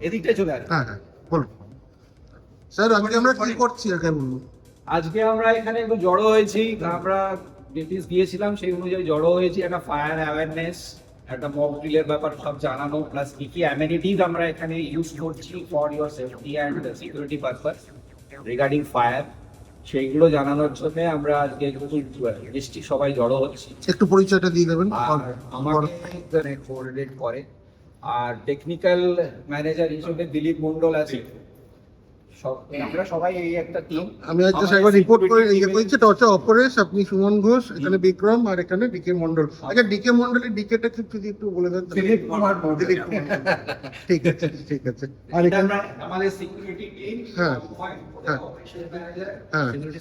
এদিকটাই চলে আসবে। হ্যাঁ হ্যাঁ বলুন স্যার, আজকে আমরা কি করছি আগে বলুন। আজকে আমরা এখানে একটু জড়ো হয়েছি, আমরা নোটিশ দিয়েছিলাম সেই অনুযায়ী জড়ো হয়েছি। একটা ফায়ার অ্যাওয়ারনেস, একটা মক ড্রিলের ব্যাপার সব জানানো, প্লাস কি কি অ্যামেনিটিজ আমরা এখানে ইউজ করছি for your safety and security purpose regarding fire, সেইগুলো জানানোর জন্য আমরা আজকে নিশ্চয়ই সবাই জড়ো হচ্ছি। একটু পরিচয়টা দিয়ে দেবেন। আর আমাকে কোঅর্ডিনেট করে, আর টেকনিক্যাল ম্যানেজার হিসেবে দিলীপ মন্ডল আছে। আমরা সবাই এই একটা টিম। আমি আজকে একবার রিপোর্ট করে ইয়ে করেছি, এটা হচ্ছে অপরেশ, আপনি সুমন ঘোষ, এখানে বিক্রম, আর এখানে ডিকে মন্ডল। আচ্ছা ডিকে মন্ডলের ডিকেটা যদি একটু বলে দেন। দিলীপ কুমার মন্ডল। দিলীপ কুমার মন্ডল। ঠিক আছে ঠিক আছে। আর এটা এখানে আমরা আমাদের সিকিউরিটি টিম, হ্যাঁ, হ্যাঁ, অপারেশন ম্যানেজার, হ্যাঁ। সিকিউরিটি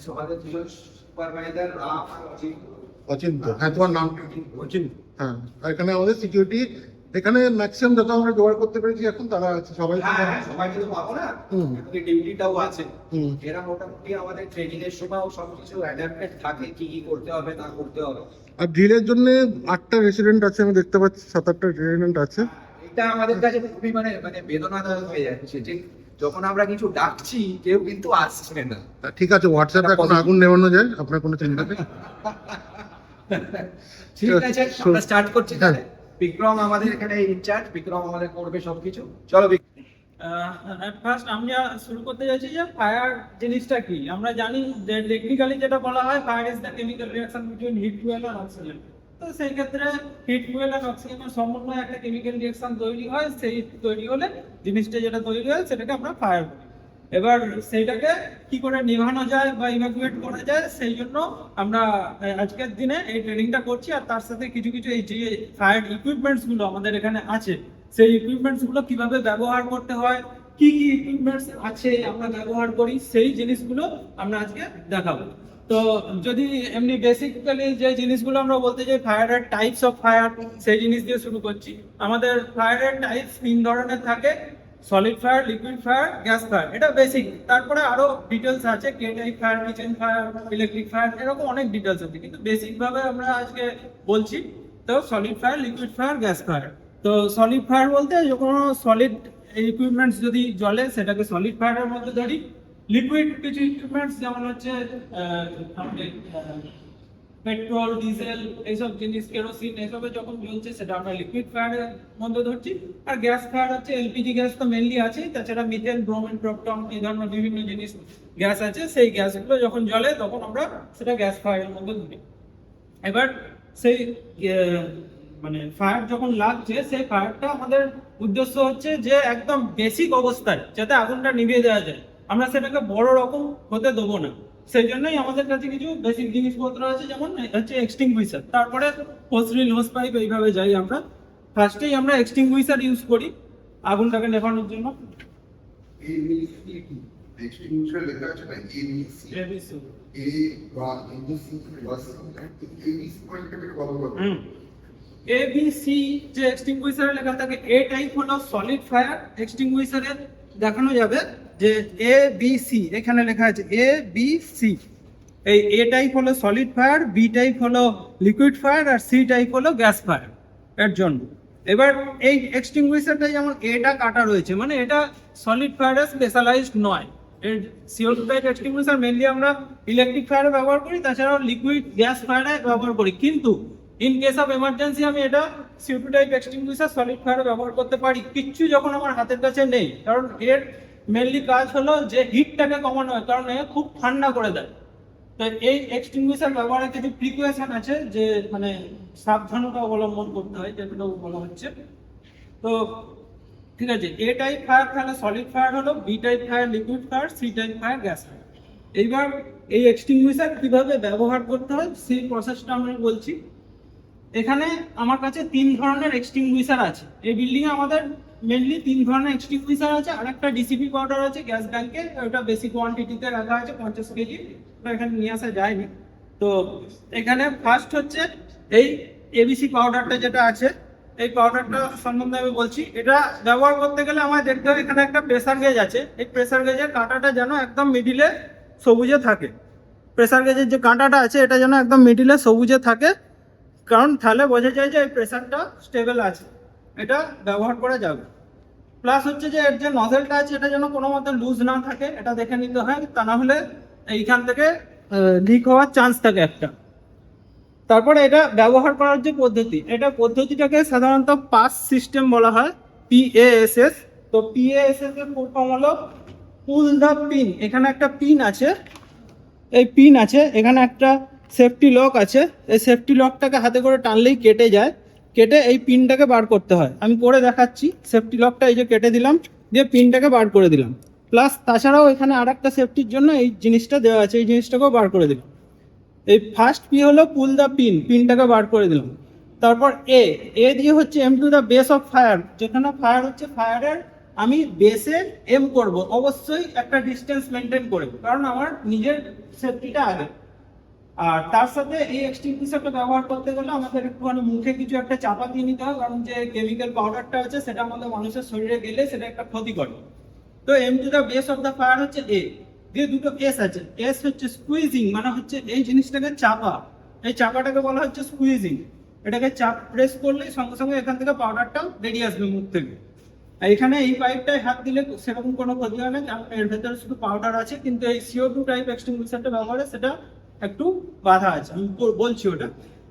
সুপারভাইজার অচিন্ত, হ্যাঁ তোমার নাম অচিন্ত। হ্যাঁ। আর এখানে আমাদের সিকিউরিটি, এখানে ম্যাক্সিমাম যত আমরা জোগাড় করতে পেরেছি এখন তারা আছে সবাই। হ্যাঁ, সবাইকে তো পাবো না, হুম। ডিউটিটাও আছে। হুম। এরা মোটামুটি আমাদের ট্রেনিং এর সময়ও সবকিছু অ্যাডাপ্টেড থাকে, কি কি করতে হবে না করতে হবে। আর ড্রিলের জন্য 8টা রেসিডেন্ট আছে, আমি দেখতে পাচ্ছি 7-8টা রেসিডেন্ট আছে। এটা আমাদের কাছে খুবই মানে বেদনাদায়ক হয়ে যাচ্ছে যে যখন আমরা কিছু ডাকছি কেউ কিন্তু আসছে না। ঠিক আছে, হোয়াটসঅ্যাপে এখন আগুন নেভানো যায়, আপনার কোনো চিন্তা নেই। ঠিক আছে, আমরা স্টার্ট করছি তাহলে। হ্যাঁ। বিক্রম আমাদের এখানে ইনচার্জ, বিক্রম আমাদের করবে সবকিছু। চলো ফার্স্ট আমরা শুরু করতে যাচ্ছি যে ফায়ার জিনিসটা কি। আমরা জানি যে টেকনিক্যালি যেটা বলা হয় fire is the chemical reaction between heat fuel আর অক্সিজেন। তো সেই ক্ষেত্রে হিট ফুয়েল আর অক্সিজেনের সমন্বয়ে একটা কেমিক্যাল রিঅ্যাকশন তৈরি হয়, সেই তৈরি হলে জিনিসটা যেটা তৈরি হয় সেটাকে আমরা ফায়ার বলি। এবার সেইটাকে কি করে নেভানো যায় বা ইভাকুয়েট করা যায়, সেই জন্য আমরা আজকের দিনে এই ট্রেনিংটা করছি। আর তার সাথে কিছু কিছু এই যে ফায়ার ইকুইপমেন্টস গুলো আমাদের এখানে আছে, সেই ইকুইপমেন্টস গুলো কিভাবে ব্যবহার করতে হয়, কি কি ইকুইপমেন্টস আছে আমরা ব্যবহার করি, সেই জিনিসগুলো আমরা আজকে দেখাবো। তো যদি এমনি বেসিক্যালি যে জিনিসগুলো আমরা বলতে চাই ফায়ারের টাইপস অফ ফায়ার, সেই জিনিস দিয়ে শুরু করছি। আমাদের ফায়ারের টাইপস 3 ধরনের থাকে: solid fire, liquid fire, gas fire. এটা বেসিক। তারপরে আরো ডিটেলস আছে, K type fire, kitchen fire, electric fire, এরকম অনেক ডিটেলস আছে, কিন্তু বেসিক ভাবে আমরা আজকে বলছি। তো solid fire, liquid fire, gas fire. তো সলিড ফায়ার বলতে যখন সলিড ইকুইপমেন্টস যদি জ্বলে সেটাকে সলিড ফায়ারের মধ্যে ধরি। লিকুইড কিছু ইকুইপমেন্টস যেমন হচ্ছে পেট্রোল, ডিজেল, এইসব জিনিস, কেরোসিন, এসবে যখন জ্বলছে সেটা আমরা লিকুইড ফায়ারের মধ্যে ধরছি। আর গ্যাস ফায়ার হচ্ছে এলপিজি গ্যাস তো মেনলি আছে, তাছাড়া মিথেন, ব্রোমিন, প্রপটন, এই ধরনের বিভিন্ন জিনিস গ্যাস আছে, সেই গ্যাসগুলো যখন জ্বলে তখন আমরা সেটা গ্যাস ফায়ারের মধ্যে ধরি। এবার সেই মানে ফায়ার যখন লাগছে, সেই ফায়ারটা আমাদের উদ্দেশ্য হচ্ছে যে একদম বেসিক অবস্থায় যাতে আগুনটা নিভিয়ে দেওয়া যায়, আমরা সেটাকে বড় রকম হতে দেবো না। সেই জন্যই আমাদের কাছে কিছু বেসিক জিনিসপত্র আছে, যেমন হচ্ছে এক্সটিংগুইশার, তারপরে হোস ড্রিল, হোস পাইপ, এইভাবে যাই আমরা। ফার্স্টেই আমরা এক্সটিংগুইশার ইউজ করি আগুনটাকে নেভানোর জন্য। এক্সটিংগুইশার লেখা আছে না, এবিসি, এ বা এবিসি প্লাস এবিসি পয়েন্টটাকে কত বলবো? এবিসি যে এক্সটিংগুইশারে লেখা থাকে, এ টাইপ হলো সলিড ফায়ার এক্সটিংগুইশারে দেখানো যাবে যে এ বি সি, এখানে লেখা আছে এ বি সি। এই এ টাইপ হলো সলিড ফায়ার, বি টাইপ হলো লিকুইড ফায়ার, আর সি টাইপ হলো গ্যাস ফায়ার এর জন্য। এবার এই এক্সটিংগুইশারটা যেমন এটা কাটা রয়েছে, মানে এটা সলিড ফায়ারে স্পেশালাইজড নয়। এর CO2 টাইপ এক্সটিংগুইশার মেনলি আমরা ইলেকট্রিক ফায়ারে ব্যবহার করি, তাছাড়াও লিকুইড গ্যাস ফায়ারে ব্যবহার করি। কিন্তু ইন কেস অফ এমার্জেন্সি আমি এটা CO2 টাইপ এক্সটিংগুইশার সলিড ফায়ারে ব্যবহার করতে পারি, কিচ্ছু যখন আমার হাতের কাছে নেই। কারণ এর মেনলি কাজ হলো যে হিটটাকে কমানো হয়, কারণ এ খুব ঠান্ডা করে দেয়। তো এই এক্সটিংগুইশার ব্যবহারের কিছু প্রিকশন আছে, যে মানে সাবধানতা অবলম্বন করতে হয়, যেগুলো বলা হচ্ছে। তো ঠিক আছে, এ টাইপ ফায়ার তাহলে সলিড ফায়ার হলো, B type fire liquid fire, C type fire gas fire. এইবার এই এক্সটিংগুইশার কিভাবে ব্যবহার করতে হয় সেই প্রসেসটা আমি বলছি। এখানে আমার কাছে 3 ধরনের এক্সটিংগুইশার আছে। এই বিল্ডিং এ আমাদের মেনলি 3 ধরনের এক্সটিংগুইশার আছে। আর একটা ডিসিপি পাউডার আছে গ্যাস ব্যাংকে, ওটা বেশি কোয়ান্টিটিতে রাখা আছে, 50 কেজি, ওটা এখানে নিয়ে আসা যায়নি। তো এখানে ফার্স্ট হচ্ছে এই এবিসি পাউডারটা যেটা আছে, এই পাউডারটা সম্বন্ধে আমি বলছি। এটা ব্যবহার করতে গেলে আমার দেখতে হবে এখানে একটা প্রেসার গেজ আছে। এই প্রেসার গেজের কাঁটাটা যেন একদম মিডিলে সবুজে থাকে। প্রেসার গেজের যে কাঁটাটা আছে এটা যেন একদম মিডিলে সবুজে থাকে, কারণ তাহলে বোঝা যায় যে এই প্রেসারটা স্টেবল আছে, এটা ব্যবহার করা যাবে। প্লাস হচ্ছে যে এর যে নজেলটা আছে এটা যেন কোনো মতে লুজ না থাকে, এটা দেখে নিতে হয়, তা না হলে এইখান থেকে লিক হওয়ার চান্স থাকে একটা। তারপরে এটা ব্যবহার করার যে পদ্ধতি, এটা পদ্ধতিটাকে সাধারণত পাস সিস্টেম বলা হয়, PASS। তো PASS এর ফুল ফর্ম হলো পুল দ্য পিন। এখানে একটা পিন আছে, এই পিন আছে, এখানে একটা সেফটি লক আছে, এই সেফটি লকটাকে হাতে করে টানলেই কেটে যায়, কেটে এই পিনটাকে বার করতে হয়। আমি করে দেখাচ্ছি, সেফটি লকটা এই যে কেটে দিলাম, দিয়ে পিনটাকে বার করে দিলাম। প্লাস তাছাড়াও এখানে আর একটা সেফটির জন্য এই জিনিসটা দেওয়া আছে, এই জিনিসটাকেও বার করে দিলাম। এই ফার্স্ট পি হলো পুল দ্য পিন, পিনটাকে বার করে দিলাম। তারপর এ দিয়ে হচ্ছে aim to the base of fire, যেখানে ফায়ার হচ্ছে ফায়ারের আমি বেসে এম করব, অবশ্যই একটা ডিস্টেন্স মেনটেন করে, কারণ আমার নিজের সেফটিটা আগে। আর তার সাথে এই এক্সটিংগুইশারটা ব্যবহার করতে গেলে আমাদের একটুখানি মুখে কিছু একটা চাপা দিয়ে নিতে হয়, কারণ যে কেমিক্যাল পাউডারটা আছে সেটা আমাদের মানুষের শরীরে গেলে সেটা একটা ক্ষতি করে। তো aim to the base of the fire হচ্ছে এ, দিয়ে দুটো এস আছে, এস হচ্ছে স্কুইজিং, মানে হচ্ছে এই জিনিসটাকে চাপা, এই চাপাটাকে বলা হচ্ছে স্কুইজিং। এটাকে চাপ প্রেস করলেই সঙ্গে সঙ্গে এখান থেকে পাউডারটা বেরিয়ে আসবে মুখ থেকে। আর এখানে এই পাইপটায় হাত দিলে সেরকম কোনো ক্ষতি হয় না, কারণ এর ভেতরে শুধু পাউডার আছে, কিন্তু এই CO2 টাইপ এক্সটিংগুইশারটা ব্যবহারে সেটা একটু বাধা আছে, আমি বলছি ওটা।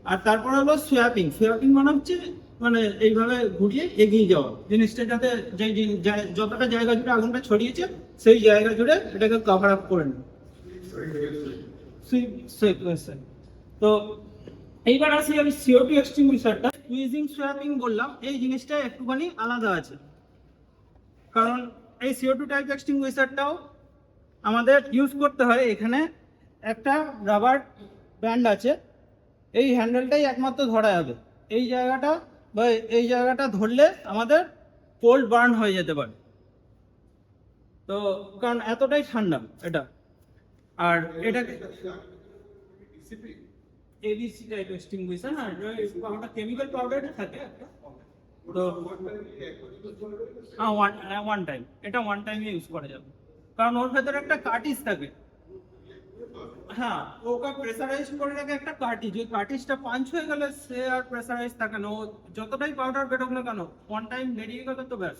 আর তারপর হলো সোয়াপিং। সোয়াপিং মানে হচ্ছে মানে এইভাবে ঘুরিয়ে এগিয়ে যাওয়া, জিনিসটা যাতে যতটা জায়গা জুড়ে আগুনটা ছড়িয়েছে সেই জায়গা জুড়ে এটাকে কভার আপ করে নেয়। তো এইবার আসি আমি CO2 এক্সটিংগুইশারটা। সুইজিং সোয়াপিং বললাম, এই জিনিসটা একটুখানি আলাদা আছে, কারণ এই CO2 টাইপ এক্সটিংগুইশারটাও আমাদের ইউজ করতে হয়। এখানে একটা রাবার ব্যান্ড আছে, এই হ্যান্ডেলটাই একমাত্র ধরা যাবে, এই জায়গাটা বা এই জায়গাটা ধরলে আমাদের কোল্ড বার্ন হয়ে যেতে পারে। তো কারণ এতটাই ঠান্ডা এটা। আর এটাকে ABC টাইপ এক্সটিংগুইশার, আর ওটা কেমিক্যাল পাউডার থাকে একটা। তো ওয়ান টাইম, এটা ওয়ান টাইমে ইউজ করা যাবে, কারণ ওর ভেতরে একটা কার্টিজ থাকে। হ্যাঁ, ওকে প্রেসারাইজ করে রাখে একটা কার্টিজ, ওই কার্টিজটা পাঞ্চ হয়ে গেলে সে আর প্রেসারাইজ থাকে না, ও যতটাই পাউডার বেরোক না কেন ওয়ান টাইম বেরিয়ে গেলে তো ব্যাস।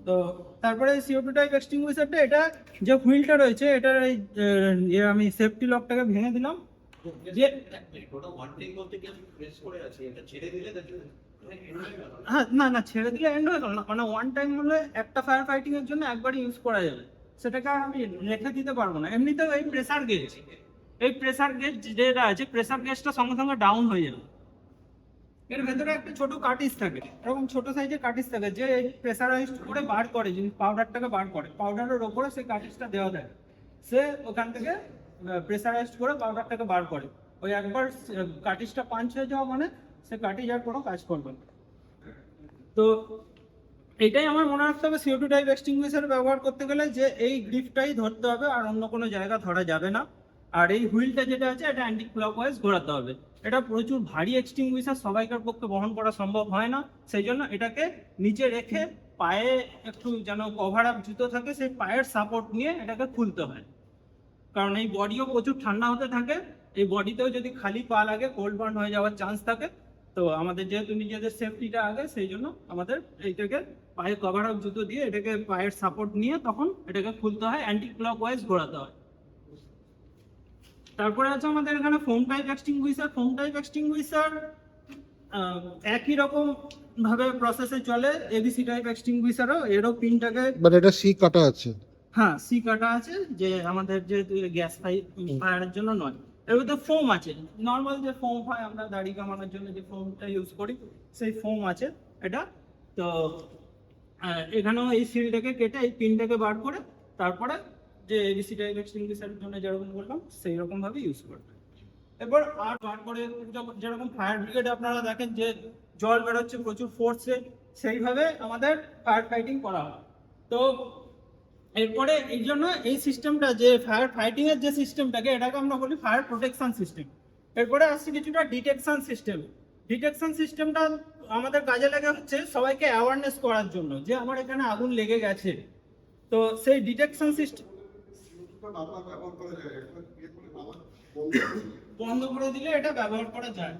তো তারপরে CO2 টাইপ এক্সটিংগুইশারটা, এটা যে হুইলটা রয়েছে এটার এই আমি সেফটি লকটাকে ভেঙে দিলাম, যে হ্যাঁ না না ছেড়ে দিলে এন্ড হয়ে গেল না, মানে ওয়ান টাইম হলে একটা ফায়ার ফাইটিং এর জন্য একবারই ইউজ করা যাবে, সেটাকে আমি রেখে দিতে পারবো না। এমনিতেও এই প্রেসার গেজ, এই প্রেসার গেজ যেটা আছে, প্রেসার গেজটা সঙ্গে সঙ্গে ডাউন হয়ে যাবে। এর ভেতরে একটা ছোট কার্টিজ থাকে, এরকম ছোট সাইজের কার্টিজ থাকে, যে প্রেসারাইজ করে বার করে, যিনি পাউডারটাকে বার করে, পাউডারের ওপরে সেই কার্টিজটা দেওয়া থাকে, সে ওখান থেকে প্রেসারাইজ করে পাউডারটাকে বার করে। ওই একবার কার্টিজটা পাঞ্চ হয়ে যাওয়া মানে সে কার্টিজ আর কোনো কাজ করবে না। তো এটাই আমার মনে রাখতে হবে CO2 টাইপ এক্সটিংগুইশার ব্যবহার করতে গেলে, যে এই গ্রিপটাই ধরতে হবে আর অন্য কোনো জায়গা ধরা যাবে না। আর এই হুইলটা যেটা আছে এটা অ্যান্টি ক্লকওয়াইজ ঘোরাতে হবে। এটা প্রচুর ভারী এক্সটিংগুইশার, সবাইকার পক্ষে বহন করা সম্ভব হয় না, সেই জন্য এটাকে নিচে রেখে পায়ে একটু যেন কভার আপ জুতো থাকে, সেই পায়ের সাপোর্ট নিয়ে এটাকে খুলতে হয়, কারণ এই বডিও প্রচুর ঠান্ডা হতে থাকে, এই বডিতেও যদি খালি পা লাগে কোল্ড বার্ন হয়ে যাওয়ার চান্স থাকে। তো আমাদের যেহেতু নিজেদের সেফটিটা আগে, সেই জন্য আমাদের এইটাকে পায়ে কভার আপ জুতো দিয়ে এটাকে পায়ের সাপোর্ট নিয়ে তখন এটাকে খুলতে হয়, অ্যান্টি ক্লকওয়াইজ ঘোরাতে হয়। তারপরে আছে আমাদের এখানে foam type extinguisher. Foam type extinguisher একই রকম ভাবে প্রসেসে চলে, ABC টাইপ এক্সটিংগুইশারও, এরও পিনটাকে বাট এটা সি কাটা আছে। হ্যাঁ সি কাটা আছে, যে আমাদের যে গ্যাস ফায়ারের জন্য নয়। এর মধ্যে ফোম আছে, নর্মাল যে ফোম হয় আমরা দাড়ি কামানোর জন্য যে ফোমটা ইউজ করি, সেই ফোম আছে এটা। তো এখানেও এই সিলটাকে কেটে এই পিনটাকে বার করে তারপরে যে ABC টাইপ এক্সটিংগুইশারের জন্য যেরকম বললাম সেই রকম ভাবে ইউজ করবে। এবার আর বার করে যেরকম ফায়ার ব্রিগেডে আপনারা দেখেন যে জল বেরোচ্ছে প্রচুর ফোর্সে, সেইভাবে আমাদের ফায়ার ফাইটিং করা হয়। তো এরপরে এই জন্য এই সিস্টেমটা, যে ফায়ার ফাইটিং এর যে সিস্টেমটাকে, এটাকে আমরা বলি ফায়ার প্রোটেকশন সিস্টেম। এরপরে আসছে কিছুটা ডিটেকশন সিস্টেম। ডিটেকশন সিস্টেমটা আমাদের কাজে লাগে হচ্ছে সবাইকে অ্যাওয়ারনেস করার জন্য, যে আমার এখানে আগুন লেগে গেছে। তো সেই ডিটেকশন সিস্টেম বন্ধ করে দিলে এটা ব্যবহার করা যায়।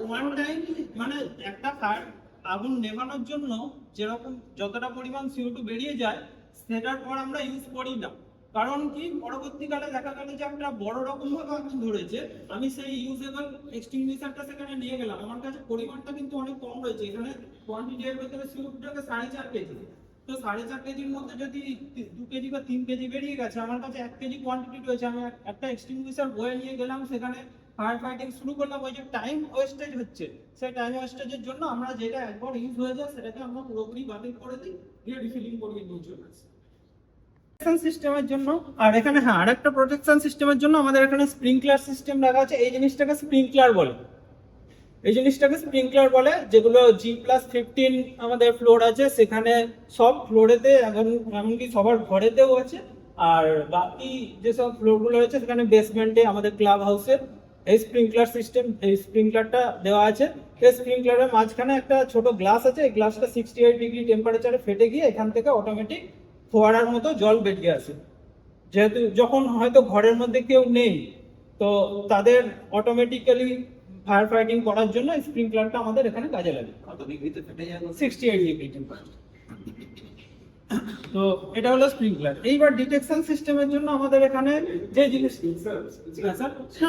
ওয়ান টাইম মানে একটা ফায়ার আগুন নেভানোর জন্য যেরকম যতটা পরিমাণ CO2 বেরিয়ে যায় সেটার পর আমরা ইউজ করি না। কারণ কি, পরবর্তীকালে দেখা গেল যে একটা বড় রকম ভাবে আগুন ধরেছে, আমি সেই ইউজেবল এক্সটিংগুইশারটা সেখানে নিয়ে গেলাম, আমার কাছে পরিমাণটা কিন্তু অনেক কম রয়েছে, এখানে কোয়ান্টিটি এর ভেতরে CO2টাকে 4.5 কেজি, তো 4.5 কেজির মধ্যে যদি 2 কেজি বা 3 কেজি বেরিয়ে গেছে, আমার কাছে 1 কেজি কোয়ান্টিটি রয়েছে, আমি একটা এক্সটিংগুইশার বয়ে নিয়ে গেলাম, সেখানে ফায়ার ফাইটিং শুরু করলাম, ওই যে টাইম ওয়েস্টেজ হচ্ছে, সেই টাইম ওয়েস্টেজের জন্য আমরা যেটা একবার ইউজ হয়ে যায় সেটাকে আমরা পুরোপুরি বাতিল করে দিই, দিয়ে রিফিলিং করিয়ে নিয়ে চলে আসি। সিস্টেমের জন্য আর এখানে হ্যাঁ আরেকটা প্রোটেকশন সিস্টেমের জন্য আমাদের এখানে স্প্রিংকলার সিস্টেম রাখা আছে। এই জিনিসটাকে স্প্রিংকলার বলে, যেগুলো G+15 আমাদের ফ্লোর আছে, সেখানে সব ফ্লোরেতে এমনকি সবার ঘরেতেও আছে, আর বাকি যেসব ফ্লোরগুলো রয়েছে সেখানে বেসমেন্টে আমাদের ক্লাব হাউসে এই স্প্রিংকলারটা দেওয়া আছে। এই স্প্রিংকলারের মাঝখানে একটা ছোট গ্লাস আছে, এই গ্লাসটা 68 ডিগ্রি টেম্পারেচারে ফেটে গিয়ে এখান থেকে অটোমেটিক ফোয়ারার মতো জল বেরিয়ে আসে। যেহেতু যখন হয়তো ঘরের মধ্যে কেউ নেই, তো তাদের অটোমেটিক্যালি ফায়ার ফাইটিং করার জন্য স্প্রিংকলারটা আমাদের এখানে কাজে লাগে। কত ডিগ্রিতে ফেটে যায়? 68 ডিগ্রি টেম্পারেচার। তো এটা হলো স্প্রিংকলার। এইবার ডিটেকশন সিস্টেমের জন্য আমাদের এখানে যে জিনিস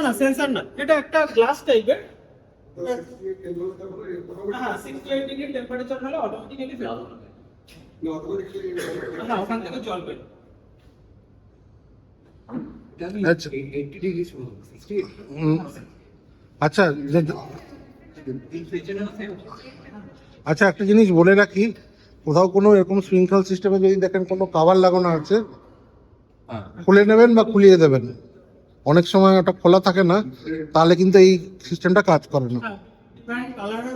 না সেন্সর না, এটা একটা গ্লাস টাইপের, হ্যাঁ 68 ডিগ্রি টেম্পারেচার হলে অটোমেটিক্যালি না ওখান থেকে জল বের। আচ্ছা আচ্ছা আচ্ছা, একটা জিনিস বলে রাখি, কোথাও কোনো এরকম স্প্রিংকলার সিস্টেমে যদি দেখেন কোনো কাভার লাগানো আছে, খুলে নেবেন বা খুলিয়ে দেবেন। অনেক সময় ওটা খোলা থাকে না, তাহলে কিন্তু এই সিস্টেমটা কাজ করে না। কালারের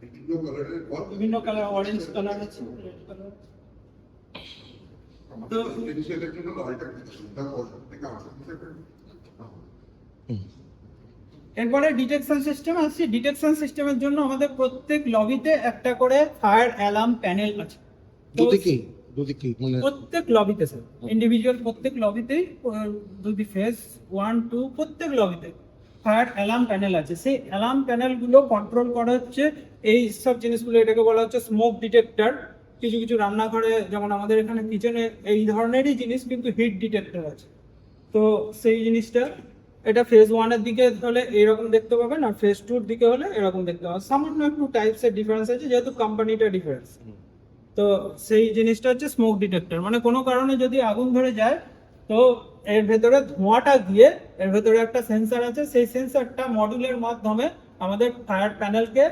বিভিন্ন কালারের বল বিভিন্ন কালার, অরেঞ্জ কালার আছে, রেড কালার। তো জিনিসের জন্য অল্টারনেটিভ থেকে আমাদের এরপরে ডিটেকশন সিস্টেম আসছে। ডিটেকশন সিস্টেমের জন্য আমাদের প্রত্যেক লবিতে একটা করে ফায়ার অ্যালার্ম প্যানেল আছে। দুদিকেই মানে প্রত্যেক লবিতে স্যার, ইন্ডিভিজুয়াল প্রত্যেক লবিতেই যদি ফেজ 1 2 প্রত্যেক লবিতে ফায়ার অ্যালার্ম প্যানেল আছে। সেই অ্যালার্ম প্যানেলগুলো কন্ট্রোল করা হচ্ছে এই সব জিনিসগুলো, এটাকে বলা হচ্ছে স্মোক ডিটেক্টর। কিছু কিছু রান্নাঘরে, যেমন আমাদের এখানে কিচেনে এই ধরনেরই জিনিস, কিন্তু হিট ডিটেক্টর আছে। তো সেই জিনিসটা, এটা ফেজ 1 এর দিকে হলে এরকম দেখতে পাবেন, আর ফেজ 2 এর দিকে হলে এরকম দেখতে পাবেন। সামান্য একটু টাইপসের ডিফারেন্স আছে, যেহেতু কোম্পানিটা ডিফারেন্স। তো সেই জিনিসটা হচ্ছে স্মোক ডিটেক্টর, মানে কোনো কারণে যদি আগুন ধরে যায়, তো এর ভেতরে ধোঁয়াটা গিয়ে এর ভেতরে একটা সেন্সর আছে, সেই সেন্সরটা মডিউলের মাধ্যমে আমাদের ফায়ার প্যানেলকে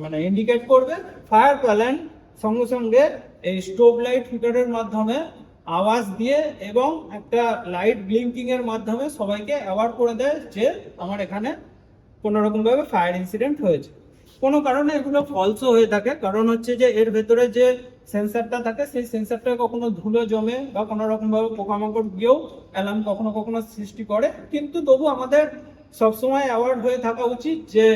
মানে ইন্ডিকেট করবে। ফায়ার প্যানেল সঙ্গে সঙ্গে এই স্টোভ লাইট হিটারের মাধ্যমে আওয়াজ দিয়ে এবং একটা লাইট ব্লিঙ্কিং এর মাধ্যমে সবাইকে অ্যাওয়ার করে দেয় যে আমার এখানে কোনো রকম ভাবে ফায়ার ইনসিডেন্ট হয়েছে। কোনো কারণে এগুলো ফলসও হয়ে থাকে, কারণ হচ্ছে যে এর ভেতরে যে সেন্সরটা থাকে, সেই সেন্সরটা কখনো ধুলো জমে বা কোনো রকম ভাবে পোকামাকড় গিয়েও অ্যালার্ম কখনো কখনো সৃষ্টি করে। কিন্তু তবু আমাদের সবসময় অ্যাওয়ার্ড হয়ে থাকা উচিত যে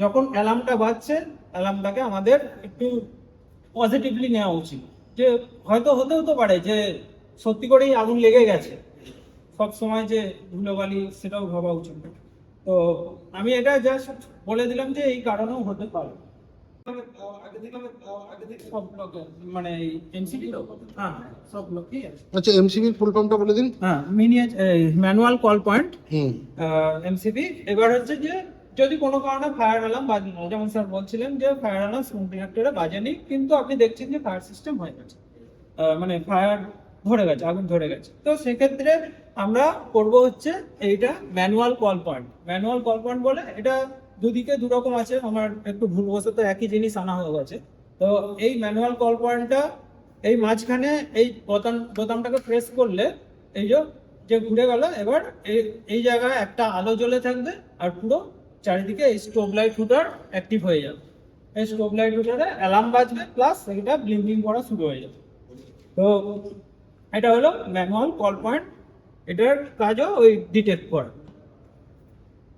যখন অ্যালার্মটা বাজছে, অ্যালার্মটাকে আমাদের একটু পজিটিভলি নেওয়া উচিত, যে হয়তো হতেও তো পারে যে সত্যি করেই আগুন লেগে গেছে, সব সময় যে ধুলোবালি সেটাও ভাবা উচিত। তো আমি এটা জাস্ট বলে দিলাম যে এই কারণেও হতে পারে। সব ব্লকে মানে এমসিবি, হ্যাঁ সব ব্লকেই আছে। আচ্ছা, এমসিবির ফুল ফর্মটা বলে দিন। হ্যাঁ, ম্যানুয়াল কল পয়েন্ট, এমসিবি। এবার হচ্ছে যে যদি কোনো কারণে ফায়ার অ্যালার্ম বাজে, যেমন স্যার বলছিলেন যে ফায়ার অ্যালার্ম স্মোক ডিটেক্টরে বাজেনি, কিন্তু আপনি দেখছেন যে ফায়ার সিস্টেম হয়ে গেছে, মানে ফায়ার ধরে গেছে, আগুন ধরে গেছে, তো সেক্ষেত্রে আমরা করব হচ্ছে এইটা manual call point. Manual call point বলে, এটা দুদিকে দুরকম আছে, আমার একটু ভুলবশত একই জিনিস আনা হয়ে গেছে। তো এই ম্যানুয়াল কল পয়েন্টটা এই মাঝখানে এই বোতামটাকে প্রেস করলে এই যে ঘুরে গেল, এবার এই জায়গায় একটা আলো জ্বলে থাকবে, আর পুরো চারিদিকে এই স্টোভ লাইট হুটার অ্যাক্টিভ হয়ে যাবে। এই স্টোভ লাইট হুটারে অ্যালার্ম বাজবে, প্লাস এটা ব্লিঙ্কিং করা শুরু হয়ে যাবে। তো এটা হলো ম্যানুয়াল কল পয়েন্ট, এটার কাজও ওই ডিটেক্ট করা।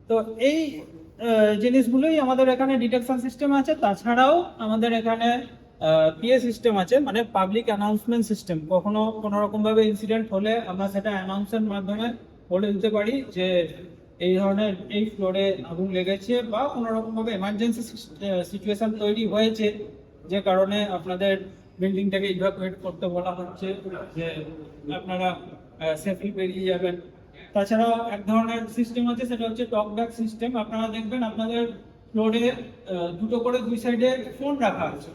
তো এই জিনিসগুলোই আমাদের এখানে ডিটেকশন সিস্টেম আছে। তাছাড়াও আমাদের এখানে পিএ সিস্টেম আছে, মানে পাবলিক অ্যানাউন্সমেন্ট সিস্টেম। কখনো কোনো রকম ভাবে ইনসিডেন্ট হলে আমরা সেটা অ্যানাউন্সের মাধ্যমে বলে দিতে পারি যে এই ধরনের এই ফ্লোরে আগুন লেগেছে বা কোনো রকমভাবে এমার্জেন্সি সিচুয়েশন তৈরি হয়েছে, যে কারণে আপনাদের বিল্ডিংটাকে ইভাকুয়েট করতে বলা হচ্ছে, যে আপনারা সেফলি বেরিয়ে যাবেন। তাছাড়াও এক ধরনের সিস্টেম আছে, সেটা হচ্ছে টক ব্যাক সিস্টেম। আপনারা দেখবেন আপনাদের ফ্লোরে দুটো করে দুই সাইডে ফোন রাখা আছে।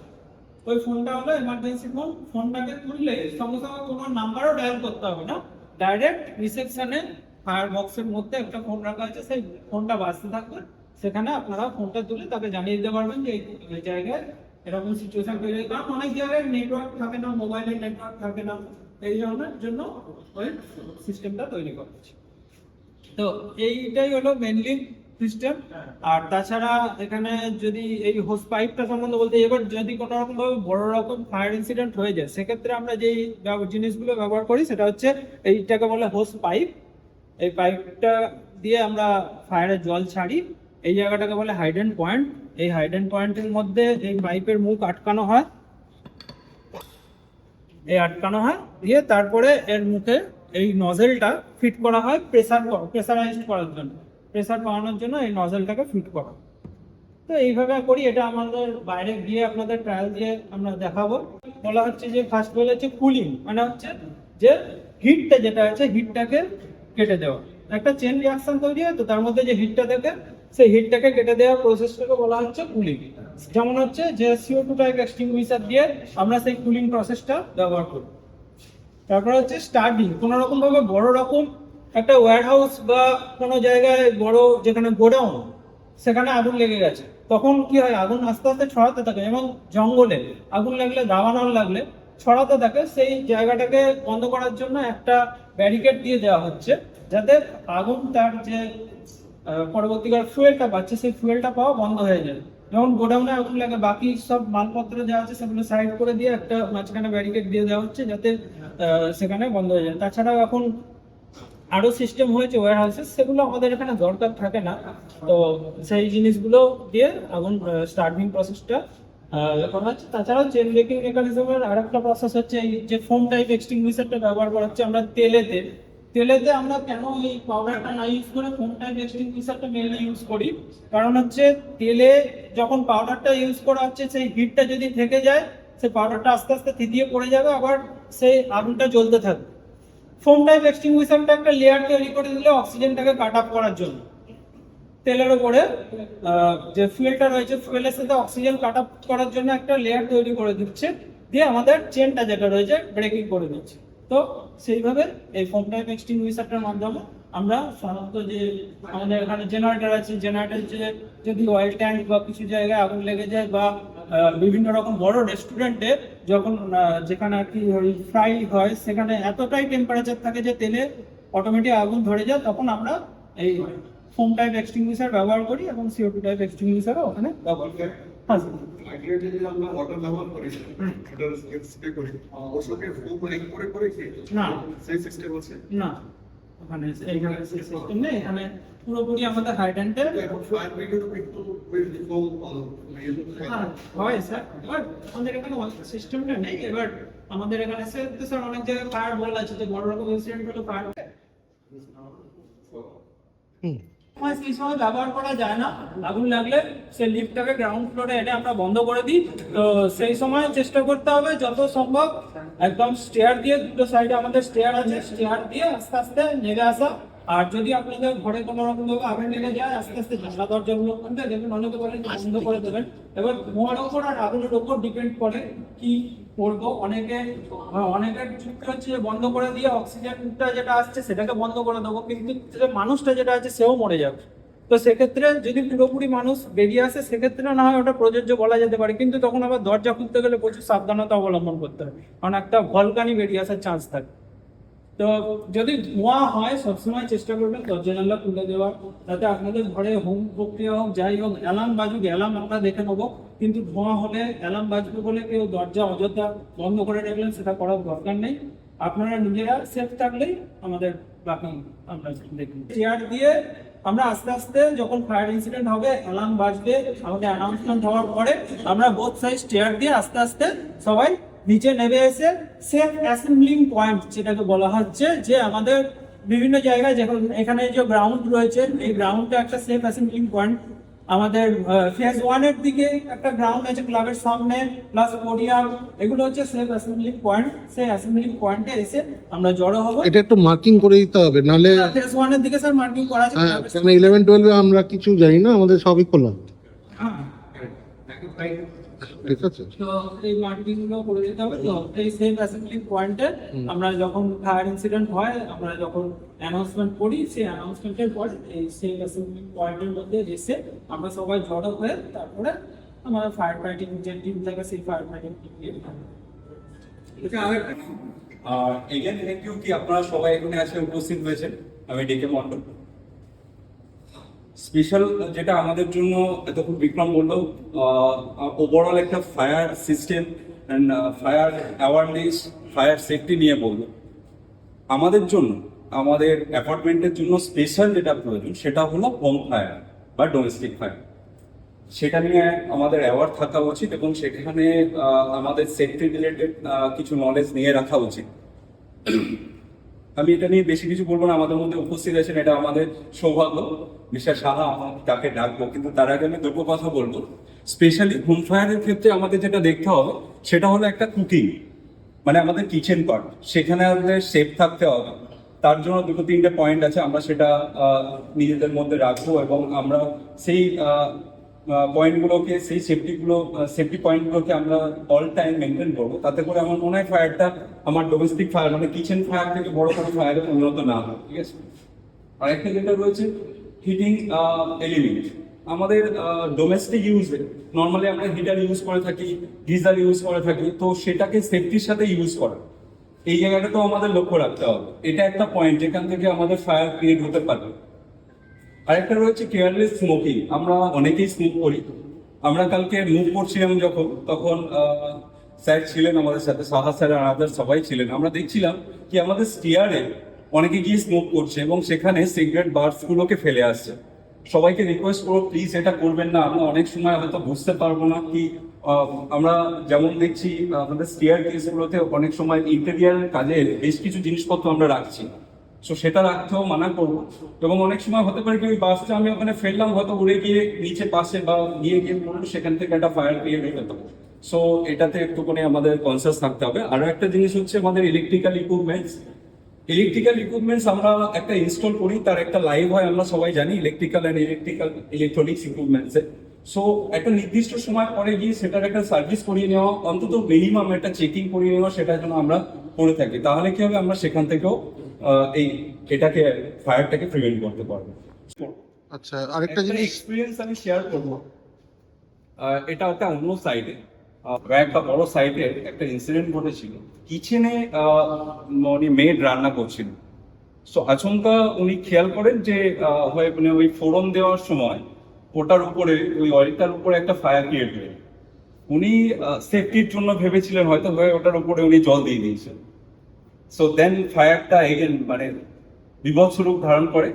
ওই ফোনটা হলো এমার্জেন্সি ফোন। ফোনটাকে তুললে সঙ্গে সঙ্গে কোনো নাম্বারও ডায়াল করতে হবে না, ডাইরেক্ট রিসেপশনে ফায়ার বক্সের মধ্যে একটা ফোন রাখা আছে, সেই ফোনটা বাজতে থাকবে। সেখানে আপনারা ফোনটা তুলে তাকে জানিয়ে দিতে পারবেন যে এই জায়গায় এরকম সিচুয়েশন তৈরি হয়। কারণ অনেক জায়গায় নেটওয়ার্ক থাকে না, মোবাইলের নেটওয়ার্ক থাকে না, এই ধরনের জন্য ওই সিস্টেমটা তৈরি করা হচ্ছে। তো এইটাই হলো মেনলি সিস্টেম। আর তাছাড়া এখানে যদি এই হোস পাইপটা সম্বন্ধে বলতে, এবার যদি কোনো রকম ভাবে বড় রকম ফায়ার ইনসিডেন্ট হয়ে যায়, সেক্ষেত্রে আমরা যেই জিনিসগুলো ব্যবহার করি সেটা হচ্ছে এইটাকে বলে হোস পাইপ। এই পাইপটা দিয়ে আমরা ফায়ারের জল ছাড়ি। এই জায়গাটাকে বলে হাইডেন্ট পয়েন্ট। এই হাইডেন্ট পয়েন্টের মধ্যে এই পাইপের মুখ আটকানো হয়, দিয়ে তারপরে এর মুখে এই নজেলটা ফিট করা হয় প্রেসারাইজড করার জন্য, প্রেসার পাওয়ানোর জন্য এই নজেলটাকে ফিট করা। তো এইভাবে করি। এটা আমাদের বাইরে গিয়ে আপনাদের ট্রায়াল দিয়ে আমরা দেখাবো। বলা হচ্ছে যে ফার্স্ট বলে হচ্ছে কুলিং, মানে হচ্ছে যে হিটটা যেটা আছে হিটটাকে কেটে দেওয়া। একটা চেন রিয়াকশন তৈরি হয়, তো তার মধ্যে যে হিটটা থাকে সেই হিটটাকে কেটে দেওয়ার প্রসেসটাকে বলা হচ্ছে কুলিং। যেমন হচ্ছে যে CO2 টাইপ এক্সটিংগুইশার দিয়ে আমরা সেই কুলিং প্রসেসটা ব্যবহার করি। তারপর হচ্ছে স্টার্টিং। কোনো রকম ভাবে বড় রকম একটা ওয়্যার হাউস বা কোনো জায়গায় বড় যেখানে গোডাউন, সেখানে আগুন লেগে গেছে, তখন কি হয়, আগুন আস্তে আস্তে ছড়াতে থাকে। এবং জঙ্গলে আগুন লাগলে, দাবানল লাগলে ছড়াতে থাকে। সেই জায়গাটাকে বন্ধ করার জন্য একটা ব্যারিকেড দিয়ে দেওয়া হচ্ছে, যাতে আগুন তার যে পরবর্তীকার ফুয়েলটা পাচ্ছে, সেই ফুয়েলটা পাওয়া বন্ধ হয়ে যায়। যেমন গোডাউনে আগুন লাগে, বাকি সব মালপত্র যা আছে সেগুলো সাইড করে দিয়ে একটা মাঝখানে ব্যারিকেড দিয়ে দেওয়া হচ্ছে, যাতে সেখানে বন্ধ হয়ে যায়। তাছাড়াও এখন আরো সিস্টেম হয়েছে ওয়্যার হাউসেস, সেগুলো আমাদের এখানে দরকার থাকে না। তো সেই জিনিসগুলো দিয়ে আগুন স্টার্টিং প্রসেসটা করা হচ্ছে। তাছাড়াও চেন ব্রেকিং মেকানিজমের আর একটা প্রসেস হচ্ছে এই যে ফোম টাইপ এক্সটিংগুইশারটা ব্যবহার করা হচ্ছে আমরা তেলেতে আমরা কেন এই পাউডারটা না ইউজ করে ফোম টাইপ এক্সটিংগুইশারটা মেনলি ইউজ করি, কারণ হচ্ছে তেলে যখন পাউডারটা ইউজ করা হচ্ছে সেই হিটটা যদি থেকে যায়, সেই পাউডারটা আস্তে আস্তে থিতিয়ে পড়ে যাবে, আবার সেই আগুনটা জ্বলতে থাকবে। ফোম টাইপ এক্সটিংগুইশারটা একটা লেয়ার তৈরি করে দিলে অক্সিজেনটাকে কাট আপ করার জন্য, তেলের উপরে যে ফুয়েলটা রয়েছে ফুয়েলের সাথে অক্সিজেন কাট আপ করার জন্য একটা লেয়ার তৈরি করে দিচ্ছে, দিয়ে আমাদের চেনটা যেটা রয়েছে ব্রেকিং করে দিচ্ছে। তো সেইভাবে এই ফোম টাইপ এক্সটিংগুইশারটার মাধ্যমে আমরা সাধারণত যে আমাদের এখানে জেনারেটর আছে, জেনারেটর যে যদি অয়েল ট্যাঙ্ক বা কিছু জায়গায় আগুন লেগে যায়, বা বিভিন্ন রকম বড় রেস্টুরেন্টে যখন যেখানে আর কি ফ্রাই হয়, সেখানে এতটাই টেম্পারেচার থাকে যে তেলে অটোমেটিক আগুন ধরে যায়, তখন আমরা এই ফোম টাইপ এক্সটিংগুইশার ব্যবহার করি এবং CO2 টাইপ এক্সটিংগুইশারও ওখানে ব্যবহার করি। আইডিয়াটা যদি আমরা ওয়াটার ব্যবহার করি, সেটা স্প্রে করি, ওষুধকে ফুল করে কি না, সেই সিস্টেম আছে না, ওখানে এইখানে সিস্টেম নেই। এখানে পুরোপুরি আমাদের হাইড্যান্টের ফায়ার ব্রিগেড একটু ফুল হয় স্যার, বাট আমাদের এখানে সিস্টেমটা নেই। এবার আমাদের এখানে স্যার অনেক জায়গায় ফায়ার বল আছে, যে বড় রকম ইনসিডেন্ট হলে ফায়ার সেই সময় ব্যবহার করা যায় না। আগুন লাগলে সেই লিফটটাকে গ্রাউন্ড ফ্লোরে এনে আমরা বন্ধ করে দিই। তো সেই সময় চেষ্টা করতে হবে যত সম্ভব একদম স্টেয়ার দিয়ে, দুটো সাইডে আমাদের স্টেয়ার আছে, স্টেয়ার দিয়ে আস্তে আস্তে নেমে আসা। আর যদি আপনাদের ঘরে কোনো রকম ভাবে আগুন লেগে যায়, আস্তে আস্তে জানলা দরজাগুলো খুলতে দেবেন, অনেকে বলেন বন্ধ করে দেবেন। এবার ধোঁয়ার ওপর আর আগুনের ওপর ডিপেন্ড করে কি করবো। অনেকের যুক্তি হচ্ছে যে বন্ধ করে দিয়ে অক্সিজেনটা যেটা আসছে সেটাকে বন্ধ করে দেবো, কিন্তু মানুষটা যেটা আছে সেও মরে যাবে। তো সেক্ষেত্রে যদি পুরোপুরি মানুষ বেরিয়ে আসে, সেক্ষেত্রে না হয় ওটা প্রযোজ্য বলা যেতে পারে, কিন্তু তখন আবার দরজা খুলতে গেলে প্রচুর সাবধানতা অবলম্বন করতে হবে, কারণ একটা ভলকানি বেরিয়ে আসার চান্স থাকে। তো যদি ধোঁয়া হয়, সবসময় চেষ্টা করবেন দরজা জানলা খুলে দেওয়ার, যাতে আপনাদের ঘরে হোম প্রক্রিয়া হোক যাই হোক, অ্যালার্ম বাজুক, অ্যালার্ম আমরা দেখে নেবো, কিন্তু ধোঁয়া হলে অ্যালার্ম বাজবে বলে কেউ দরজা অযথা বন্ধ করে রাখলেন, সেটা করার দরকার নেই। আপনারা নিজেরা সেফ থাকলেই আমাদের বাকি আমরা দেখি। চেয়ার দিয়ে আমরা আস্তে আস্তে যখন ফায়ার ইনসিডেন্ট হবে, অ্যালার্ম বাজবে, আমাদের অ্যানাউন্সমেন্ট হওয়ার পরে আমরা বোথ সাইড চেয়ার দিয়ে আস্তে আস্তে সবাই নিচে নেমে এসে সেফ অ্যাসেম্বলিং পয়েন্ট যেটাকে বলা হচ্ছে, যে আমাদের বিভিন্ন জায়গায় যখন এখানে যে গ্রাউন্ড রয়েছে এই গ্রাউন্ডটা একটা সেফ অ্যাসেম্বলিং পয়েন্ট। আমাদের ফেজ 1 এর দিকে একটা গ্রাউন্ড আছে ক্লাবের সামনে, প্লাস পোডিয়াম, এগুলো হচ্ছে সেফ অ্যাসেম্বলিং পয়েন্ট। সেই অ্যাসেম্বলিং পয়েন্টে এসে আমরা জড়ো হবো। এটা একটু মার্কিং করে দিতে হবে, নাহলে ফেজ 1 এর দিকে স্যার মার্কিং করা আছে হ্যাঁ, ক্লাবের কারণ 11-12 আমরা কিছু জানি না, আমাদের সবই খোলা, হ্যাঁ। ঠিক আছে? তো এই মার্কিং গুলো করে দিতে হবে। তো এই সেফ অ্যাসেম্বলিং পয়েন্টে আমরা যখন ফায়ার ইনসিডেন্ট হয়, আমরা যখন অ্যানাউন্সমেন্ট করি, সেই অ্যানাউন্সমেন্টের পর এই সেফ অ্যাসেম্বলিং পয়েন্টের মধ্যে এসে আমরা সবাই জড়ো হয়ে তারপরে আমাদের ফায়ার ফাইটিং যে টিম থাকে সেই fire fighting again thank you কি আপনারা সবাই এখানে আসে উপস্থিত হয়েছেন। আমি ডেকে মন্ডল। স্পেশাল যেটা আমাদের জন্য এতক্ষণ বিক্রম বললো, ওভারঅল একটা fire system and fire awareness, fire safety নিয়ে বললো। আমাদের জন্য, আমাদের অ্যাপার্টমেন্টের জন্য স্পেশাল যেটা প্রয়োজন সেটা হলো হোম ফায়ার বা ডোমেস্টিক ফায়ার। সেটা নিয়ে আমাদের অ্যাওয়ার থাকা উচিত এবং সেখানে আমাদের সেফটি রিলেটেড কিছু নলেজ নিয়ে রাখা উচিত। আমি এটা নিয়ে বেশি কিছু বলবো না, আমাদের মধ্যে উপস্থিত আছেন, এটা আমাদের সৌভাগ্য। মিস্টার সাহা, তাকে ডাকবো, কিন্তু তার আগে আমি দুটো কথা বলবো। স্পেশালি হোম ফায়ারের ক্ষেত্রে আমাদের যেটা দেখতে হবে সেটা হলো একটা কুকিং, মানে আমাদের কিচেন পার্ট, সেখানে আমাদের সেফ থাকতে হবে। তার জন্য দুটো তিনটে পয়েন্ট আছে, আমরা সেটা নিজেদের মধ্যে রাখবো এবং আমরা সেই পয়েন্টগুলোকে, সেই সেফটি পয়েন্টগুলোকে আমরা অল টাইম মেনটেন করবো। তাতে করে আমার মনে হয় ফায়ারটা আমার ডোমেস্টিক ফায়ার মানে কিচেন ফায়ার থেকে বড় কোনো ফায়ারে পরিণত না হয়, ঠিক আছে? আরেকটা যেটা রয়েছে হিটিং এলিমেন্ট। আমাদের ডোমেস্টিক ইউজে নর্মালি আমরা হিটার ইউজ করে থাকি, গিজার ইউজ করে থাকি, তো সেটাকে সেফটির সাথে ইউজ করা, এই জায়গাটাতেও আমাদের লক্ষ্য রাখতে হবে। এটা একটা পয়েন্ট যেখান থেকে আমাদের ফায়ার ক্রিয়েট হতে পারে। আরেকটা রয়েছে কেয়ারলেস স্মোকিং। আমরা অনেকেই স্মোক করি। আমরা কালকে মুভ করছিলাম যখন, তখন স্যার ছিলেন আমাদের সাথে, সাহা স্যার আর আদার সবাই ছিলেন। আমরা দেখছিলাম কি আমাদের স্টিয়ারে অনেকে গিয়ে স্মোক করছে এবং সেখানে সিগারেট বার্ডসগুলোকে ফেলে আসছে। সবাইকে রিকোয়েস্ট করবো প্লিজ এটা করবেন না। আমরা অনেক সময় হয়তো বুঝতে পারবো না কি আমরা যেমন দেখছি আমাদের স্টিয়ার কেসগুলোতে অনেক সময় ইন্টেরিয়ার কাজের বেশ কিছু জিনিসপত্র আমরা রাখছি, সো সেটা রাখতেও মানা করবো। এবং অনেক সময় হতে পারে কি ওই বাসটা আমি ওখানে ফেললাম, হয়তো উড়ে গিয়ে নিচে পাশে বা গিয়ে পড়লো, সেখান থেকে একটা ফায়ার ক্রিয়েট হয়ে যেত। সো এটাতে একটুখানি আমাদের কনসিয়াস থাকতে হবে। আরো একটা জিনিস হচ্ছে আমাদের ইলেকট্রিক্যাল ইকুইপমেন্টস আমরা একটা ইনস্টল করি, তার একটা লাইভ হয়, আমরা সবাই জানি ইলেকট্রনিক্স ইকুইপমেন্টসে। সো একটা নির্দিষ্ট সময় পরে গিয়ে সেটার একটা সার্ভিস করিয়ে নেওয়া, অন্তত মিনিমাম একটা চেকিং করিয়ে নেওয়া, সেটার জন্য আমরা করে থাকি। তাহলে কি হবে, আমরা সেখান থেকেও এটাকে ফায়ারটাকে প্রিভেন্ট করতে পারবো। আচ্ছা, আরেকটা জিনিস এক্সপিরিয়েন্স আমি শেয়ার করবো। এটা একটা অন্য সাইডে, একটা বড় সাইডে একটা ইনসিডেন্ট ঘটেছিল। কিচেনে উনি মেড রান্না করছিল। সো আচমকা উনি খেয়াল করেন যে মানে ওই ফোড়ন দেওয়ার সময় ওটার উপরে, ওই অয়েলটার উপরে একটা ফায়ার ক্রিয়েট হয়ে, উনি সেফটির জন্য ভেবেছিলেন হয়তো ওটার উপরে উনি জল দিয়ে দিয়েছেন। সো দেন ফায়ারটা এগেন মানে বিভৎস রূপ ধারণ করে।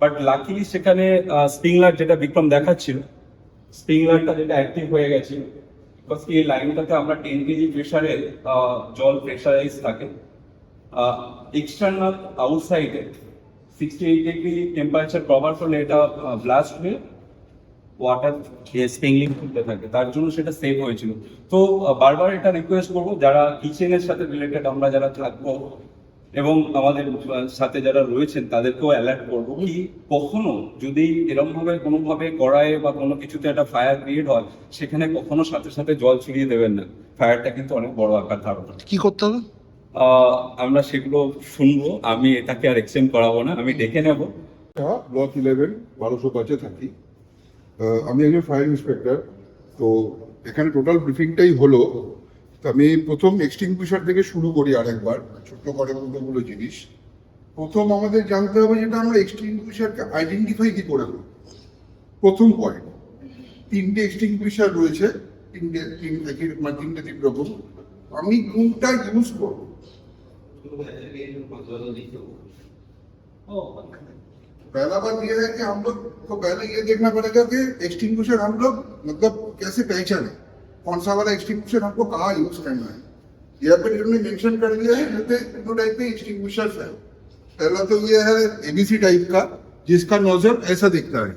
বাট লাকিলি সেখানে স্প্রিংলার যেটা বিক্রম দেখাচ্ছিল, স্প্রিংলারটা যেটা অ্যাক্টিভ হয়ে গেছে, বিকজ এই লাইনটাতে আমরা 10 কেজি প্রেসারে জল প্রেসারাইজ থাকে। এক্সটার্নাল আউটসাইডে 68 ডিগ্রি টেম্পারেচার কভার করলে এটা ব্লাস্ট হয়ে ওয়াটার স্প্রিংলিং করতে থাকে, তার জন্য সেটা সেভ হয়েছিল। তো বারবার এটা রিকোয়েস্ট করবো যারা কিচেনের সাথে রিলেটেড আমরা যারা থাকবো এবং আমাদের সাথে যারা রয়েছেন তাদেরকেও অ্যালার্ট করবো কি কখনো যদি এরকম ভাবে কোনোভাবে কড়াইয়ে বা কোনো কিছুতে একটা ফায়ার ক্রিয়েট হয়, সেখানে কখনো সাথে সাথে জল ছড়িয়ে দেবেন না। ফায়ারটা কিন্তু অনেক বড় আকার ধারণ করে। কি করতে হবে? আমরা সেগুলো শুনবো, আমি এটাকে আর এক্সটেন্ড করাবো না, আমি ডেকে নেবো। ব্লক 11 1205-এ থাকি। আমি একজন ফায়ার ইন্সপেক্টর। তো এখানে টোটাল ব্রিফিংটাই হলো। তো আমি প্রথম এক্সটিংগুইশার থেকে শুরু করি আরেকবার, ছোট্ট করে কতগুলো জিনিস। প্রথম আমাদের জানতে হবে যেটা আমরা এক্সটিংগুইশারকে আইডেন্টিফাই কি করে করব। প্রথম পয়েন্ট, 3টে এক্সটিংগুইশার রয়েছে, তিনটে রকম। আমি কোনটা ইউজ করবো? पहला बात यह है कि हम लोग को पहले ये देखना पड़ेगा कि एक्सटिंग्विशर हम लोग मतलब कैसे पहचाने, कौन सा वाला एक्सटिंग्विशर हमको कहाँ यूज करना है। यहाँ पे इन्होंने मेंशन कर दिया है जैसे दो टाइप के एक्सटिंग्विशर्स है, पहला तो ये है एबीसी टाइप का, जिसका नोजल ऐसा दिखता है,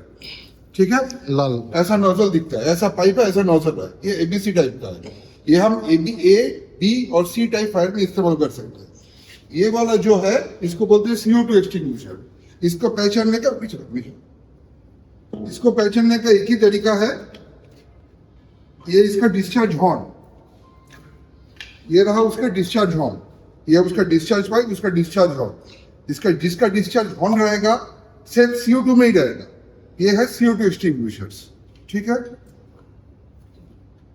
ठीक है, लाल। ऐसा नोजल दिखता है, ऐसा पाइप है, ऐसा नोजल है, ये एबीसी टाइप का है। ये हम ए बी और सी टाइप फायर में इस्तेमाल कर सकते हैं। ये वाला जो है इसको बोलते हैं CO2 एक्सटिंग्विशर। इसको पहचानने का इसको पहचानने का एक ही तरीका है, ये इसका डिस्चार्ज हॉर्न, ये रहा उसका डिस्चार्ज हॉर्न, ये उसका डिस्चार्ज पाइप, उसका डिस्चार्ज हॉर्न। इसका जिसका डिस्चार्ज हॉर्न रहेगा सिर्फ CO2 में ही रहेगा, ये है CO2 एक्सटिंग्विशर्स, ठीक है।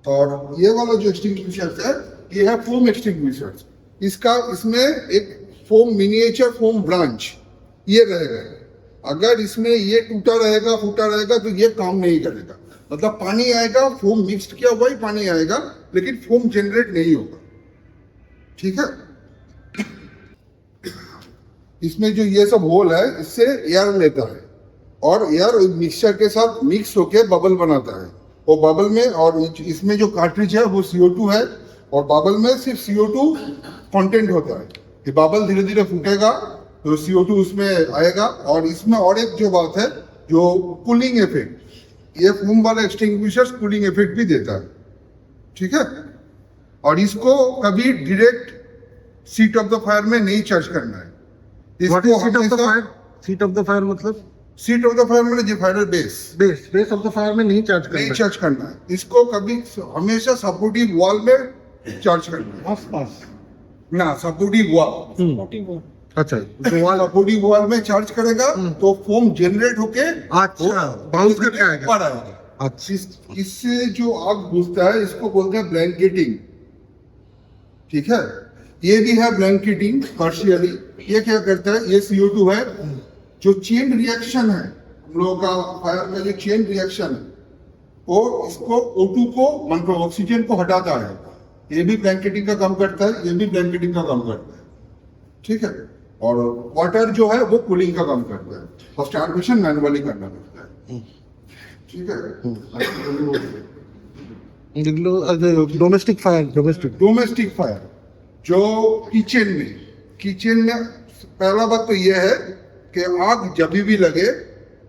और ये वाला जो एक्सटिंग्विशर्स है ये है फोम एक्सटिंग्विशर्स। इसमें एक फोम मिनिएचर फोम ब्रांच ये रहेगा। अगर इसमें ये टूटा रहेगा फूटा रहेगा तो ये काम नहीं करेगा, मतलब पानी आएगा, फोम मिक्स किया हुआ ही पानी आएगा, लेकिन फोम जनरेट नहीं होगा, ठीक है। इसमें जो ये सब होल है इससे एयर लेता है और एयर मिक्सचर के साथ मिक्स होके बबल बनाता है। वो बबल में, और इसमें जो कार्ट्रिज है वो CO2 है और बबल में सिर्फ CO2 कंटेंट होता है। ये बबल धीरे धीरे फूटेगा तो CO2 उसमें आएगा। और इसमें और एक जो बात है, जो कूलिंग इफेक्ट, ये फोम वाला एक्सटिंग्विशर्स कूलिंग इफेक्ट भी देता है, ठीक है। और इसको कभी direct seat of the fire में नहीं चार्ज करना है। What is seat of the fire? Seat of the fire मतलब? सीट ऑफ द फायर में जो fire base base of the fire में नहीं चार्ज करना नहीं है। चार्ज करना है। इसको कभी हमेशा सपोर्टिव वॉल में चार्ज करना है, आसपास। ना सपोर्टिव वॉल, अच्छा, तो वॉल सपोर्टिव वॉल में चार्ज करेगा तो फोम जनरेट होके अच्छा, बाउंस करके आएगा। ऊपर आएगा। अच्छा, इससे जो आग घुसता है इसको बोलते हैं ब्लैंकेटिंग, ठीक है। ये भी है ब्लैंकेटिंग पार्शियली। ये क्या करता है, ये CO2 है, जो चेन रिएक्शन है हम लोगों का फायर का, जो चेन रिएक्शन है वो इसको O2 को, मतलब ऑक्सीजन को हटाता है। ये भी ब्लैंकेटिंग का काम करता है, ये भी ब्लैंकेटिंग का काम करता है, ठीक है। और वाटर जो है वो कूलिंग का काम करता है और स्टार्वेशन मैनुअली करना पड़ता है, ठीक है। डोमेस्टिक फायर जो किचन में पहला बात तो ये है कि आग जब भी लगे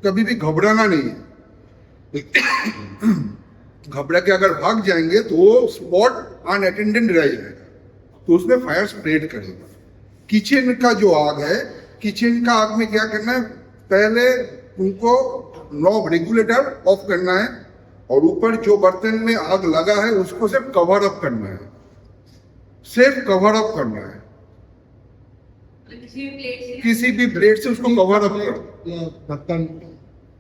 कभी भी घबराना नहीं है। घबरा के अगर भाग जाएंगे तो वो स्पॉट अनअटेंडेड रह जाएगा, तो उसमें फायर स्प्रेड करेगा। किचन का जो आग है, किचन का आग में क्या करना है, पहले उनको नॉब रेगुलेटर ऑफ करना है और ऊपर जो बर्तन में आग लगा है उसको सिर्फ कवर अप करना है, सिर्फ कवर अप करना है। किसी भी ब्लेड से उसको कवर अप करो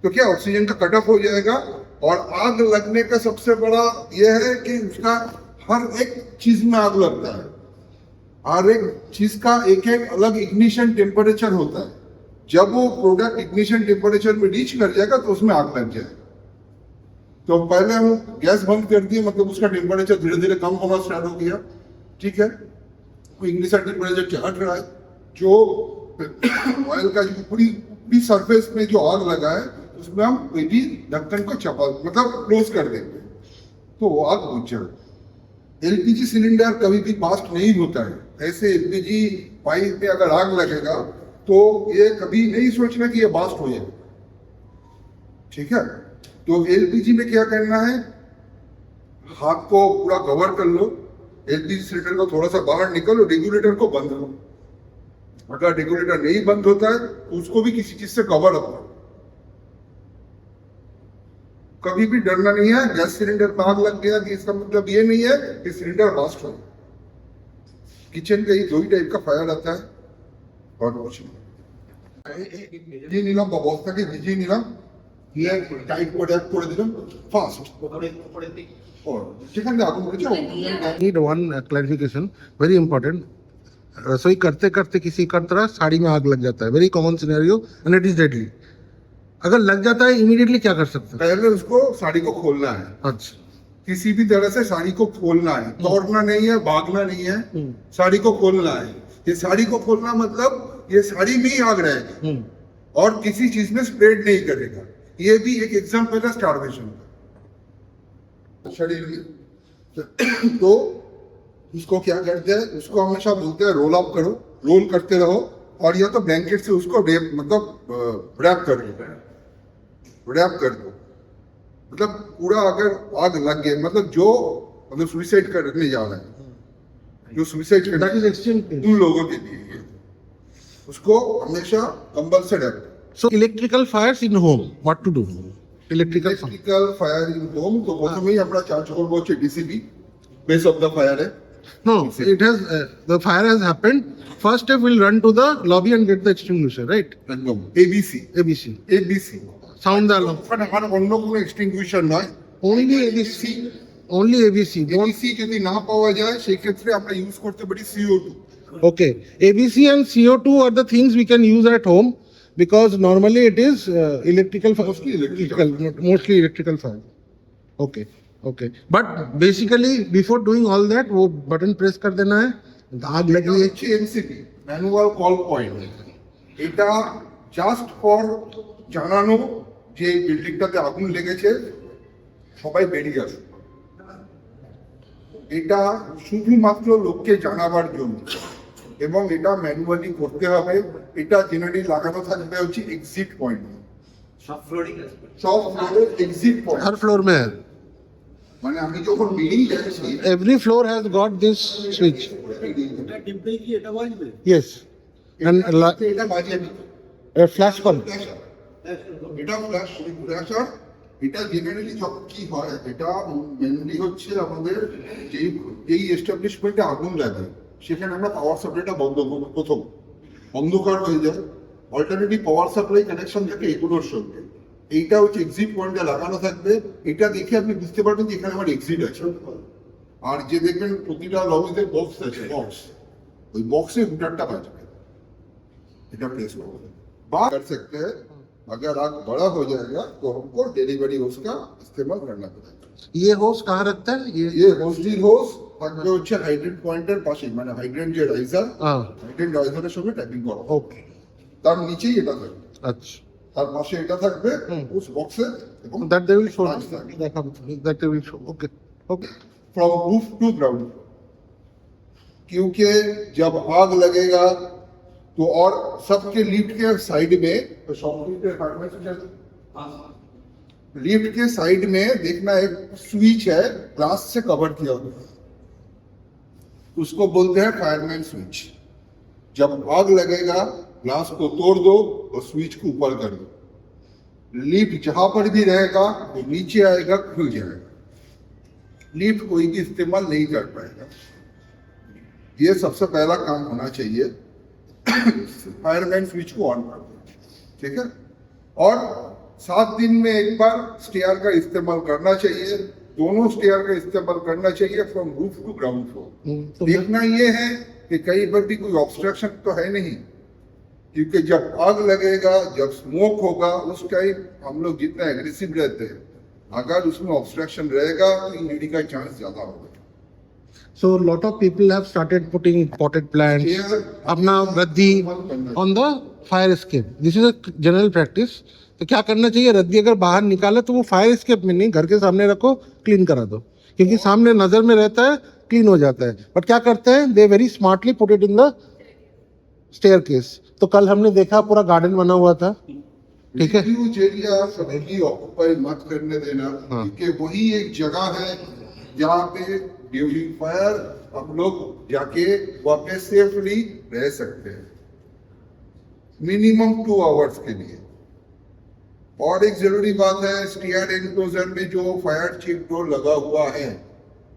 तो क्या ऑक्सीजन का कट ऑफ हो जाएगा। और आग लगने का सबसे बड़ा यह है कि उसका हर एक चीज में आग लगता है, हर एक चीज का एक एक अलग इग्निशन टेम्परेचर होता है। जब वो प्रोडक्ट इग्निशन टेम्परेचर में रीच कर जाएगा तो उसमें आग लग जाएगी। तो पहले हम गैस बंद कर दिए, मतलब उसका टेम्परेचर धीरे धीरे कम होना स्टार्ट हो गया, ठीक है। इग्निशन टेम्परेचर चढ़ रहा है, जो ऑयल का जो पूरी सरफेस में जो आग लगा है उसमें हम भी ढक्कन को चपा, मतलब क्लोज कर देंगे तो वो आग बुझ जाएगी। LPG सिलेंडर कभी भी बास्ट नहीं होता है। ऐसे LPG पाइप में अगर आग लगेगा तो ये कभी नहीं सोचना कि ये बास्ट हो जाए, ठीक है। तो LPG में क्या करना है, हाथ को पूरा कवर कर लो, LPG सिलेंडर को थोड़ा सा बाहर निकलो, रेगुलेटर को बंद करो। अगर रेगुलेटर नहीं बंद होता है तो उसको भी किसी चीज से कवर अप करो। कभी भी डरना नहीं है गैस सिलेंडर में आग लग गया कि इसका मतलब ये नहीं है कि सिलेंडर बास्ट हो। किचन का ही दो ही टाइप का फायर आता है और कुछ नहीं। নিলাম ব্যবস্থাকে ভিজিয়ে নিলাম, দিয়ে টাইট করে ট্যাপ করে দিলাম ফাস্ট, সেখানে আগুন পড়েছে। Need one clarification, very important. रसोई करते करते किसी का तरह साड़ी में आग लग जाता है, very common scenario and it is deadly. अगर लग जाता है इमीडिएटली क्या कर सकते हैं? पहले उसको साड़ी को खोलना है, अच्छा, किसी भी तरह से साड़ी को खोलना है, दौड़ना नहीं है, भागना नहीं है, साड़ी को खोलना है। ये साड़ी को खोलना मतलब ये साड़ी में ही आग रहेगा और किसी चीज में स्प्रेड नहीं करेगा। ये भी एक एग्जाम्पल है स्टार्वेशन का शरीर में। तो उसको क्या करते हैं, उसको हमेशा बोलते हैं रोल अप करो, रोल करते रहो और या तो ब्लैंकेट से उसको रैप मतलब रैप कर दो, रैप कर दो। मतलब पूरा अगर आग लग गया मतलब जो मतलब सुसाइड करने जा रहे हैं, जो सुसाइड दैट इज एक्सट्रीम उन लोगों के लिए ये। उसको हमेशा कंबल से ढक दो। So electrical fires in home, what to do? Electrical fire. Electrical fire in home তো প্রথমেই আমরা চার্জ করবো হচ্ছে ডিসিবি, বেস অফ দ্য ফায়ারে। No, it has the fire has happened. First step we'll run to the lobby and get the extinguisher, right? একদম ABC, ABC. ABC Sound the alarm. ওখানে আর অন্য কোনো এক্সটিংগুইশার নয়, Only ABC. Only ABC. Don't. ABC যদি না পাওয়া যায় সেই ক্ষেত্রে আমরা ইউজ করতে পারি CO2। Okay. ABC and CO2 are the things we can use at home because normally it is electrical. Mostly electrical. Mostly electrical fire. Okay. Okay. But basically before doing all that, वो button press कर देना है. आग लग এটা रही है. হচ্ছে এমসিপি, ম্যানুয়াল কল পয়েন্ট। এটা জাস্ট ফর জানানো যে বিল্ডিংটাতে আগুন লেগেছে, সবাই বেরিয়ে আসুন। এটা শুধুমাত্র লোককে জানাবার জন্য এবং এটা ম্যানুয়ালি করতে হবে। এটা জেনারেলি লাগানো থাকবে হচ্ছে এক্সিট পয়েন্ট, সব ফ্লোরিং আছে। সব ফ্লোরের এক্সিট পয়েন্ট। हर फ्लोर में है. মানে আমি যখন বেরিয়ে যাচ্ছি Every floor has got this switch. এটা টিপে কি এটা বাজবে? Yes. And এটা বাজিয়ে দিতে flash call. এটা ফ্ল্যাশার। এটা জেনারেলি সব কি হয়, এটা মেনলি হচ্ছে আমাদের যেই এস্টাবলিশমেন্টে আগুন লাগে সেখানে আমরা পাওয়ার সাপ্লাইটা বন্ধ করবো। প্রথম অন্ধকার হয়ে যায়, অল্টারনেটিভ পাওয়ার সাপ্লাই কানেকশন থাকে এগুলোর সঙ্গে। এইটা হচ্ছে এক্সিট পয়েন্টে লাগানো থাকবে। এটা দেখে আপনি বুঝতে পারবেন যে এখানে আমার এক্সিট আছে। আর যে দেখবেন প্রতিটা লবিতে বক্স আছে, বক্স, ওই বক্সে হুটারটা বাজবে, এটা প্রেস করবে বা कर सकते हैं। अगर आग बड़ा हो जाएगा तो हमको डिलीवरी होस का इस्तेमाल करना पड़ेगा। ये होस कहाँ रखता है? ये होस्टिल होस থাকবে হচ্ছে হাইড্রেন্ট পয়েন্টের পাশে, মানে হাইড্রেন্ট যে রাইজার, हाँ. হাইড্রেন্ট রাইজারের সঙ্গে ট্যাপিং করা। Okay. তার নিচেই এটা থাকবে, अच्छा. তার পাশে এটা থাকবে উস বক্সে এবং That they will show. Flash থাকবে। That they will show. Okay. Okay. From roof to ground. क्योंकि जब आग लगेगा तो और सबके लिफ्ट के साइड में तो लिफ्ट के साइड में देखना एक स्विच है, ग्लास से कवर किया हुआ, उसको बोलते हैं फायरमैन स्विच। जब आग लगेगा ग्लास को तोड़ दो और स्विच को ऊपर कर दो, लिफ्ट जहां पर भी रहेगा वो नीचे आएगा, खुल जाएगा, लिफ्ट कोई भी इस्तेमाल नहीं कर पाएगा। ये सबसे पहला काम होना चाहिए, फायरमैन स्विच को ऑन कर दो, ठीक है। और 7 दिन में एक बार स्टेयर का इस्तेमाल करना चाहिए, दोनों स्टेयर का इस्तेमाल करना चाहिए from roof to ground floor. तो देखना ये है कि कहीं पर भी कोई ऑब्स्ट्रक्शन तो है नहीं, क्योंकि जब आग लगेगा, जब स्मोक होगा, उस टाइम हम लोग जितना एग्रेसिव रहते हैं, अगर उसमें ऑब्स्ट्रक्शन रहेगा तो इंजरी का चांस ज्यादा होगा। So a lot of people have started putting potted plants, Here, अपना रद्दी on the fire escape. This is a general practice. तो क्या करना चाहिए, रद्दी अगर बाहर निकाले तो वो फायर एस्केप में नहीं, घर के सामने रखो, क्लीन करा दो, क्योंकि सामने नजर में रहता है, क्लीन हो जाता है। बट क्या करते हैं, they very smartly put it in the staircase. तो कल हमने देखा पूरा गार्डन बना हुआ था, ठीक है। रिफ्यूज एरिया कभी ऑक्युपाई मत करने देना, क्योंकि वही एक जगह है जहाँ पे ड्यूरिंग फायर हम लोग जाके वापस सेफली रह सकते हैं, मिनिमम 2 आवर्स के लिए। और एक जरूरी बात है, स्टेयर एनक्लोजर में जो फायर चेक डोर लगा हुआ है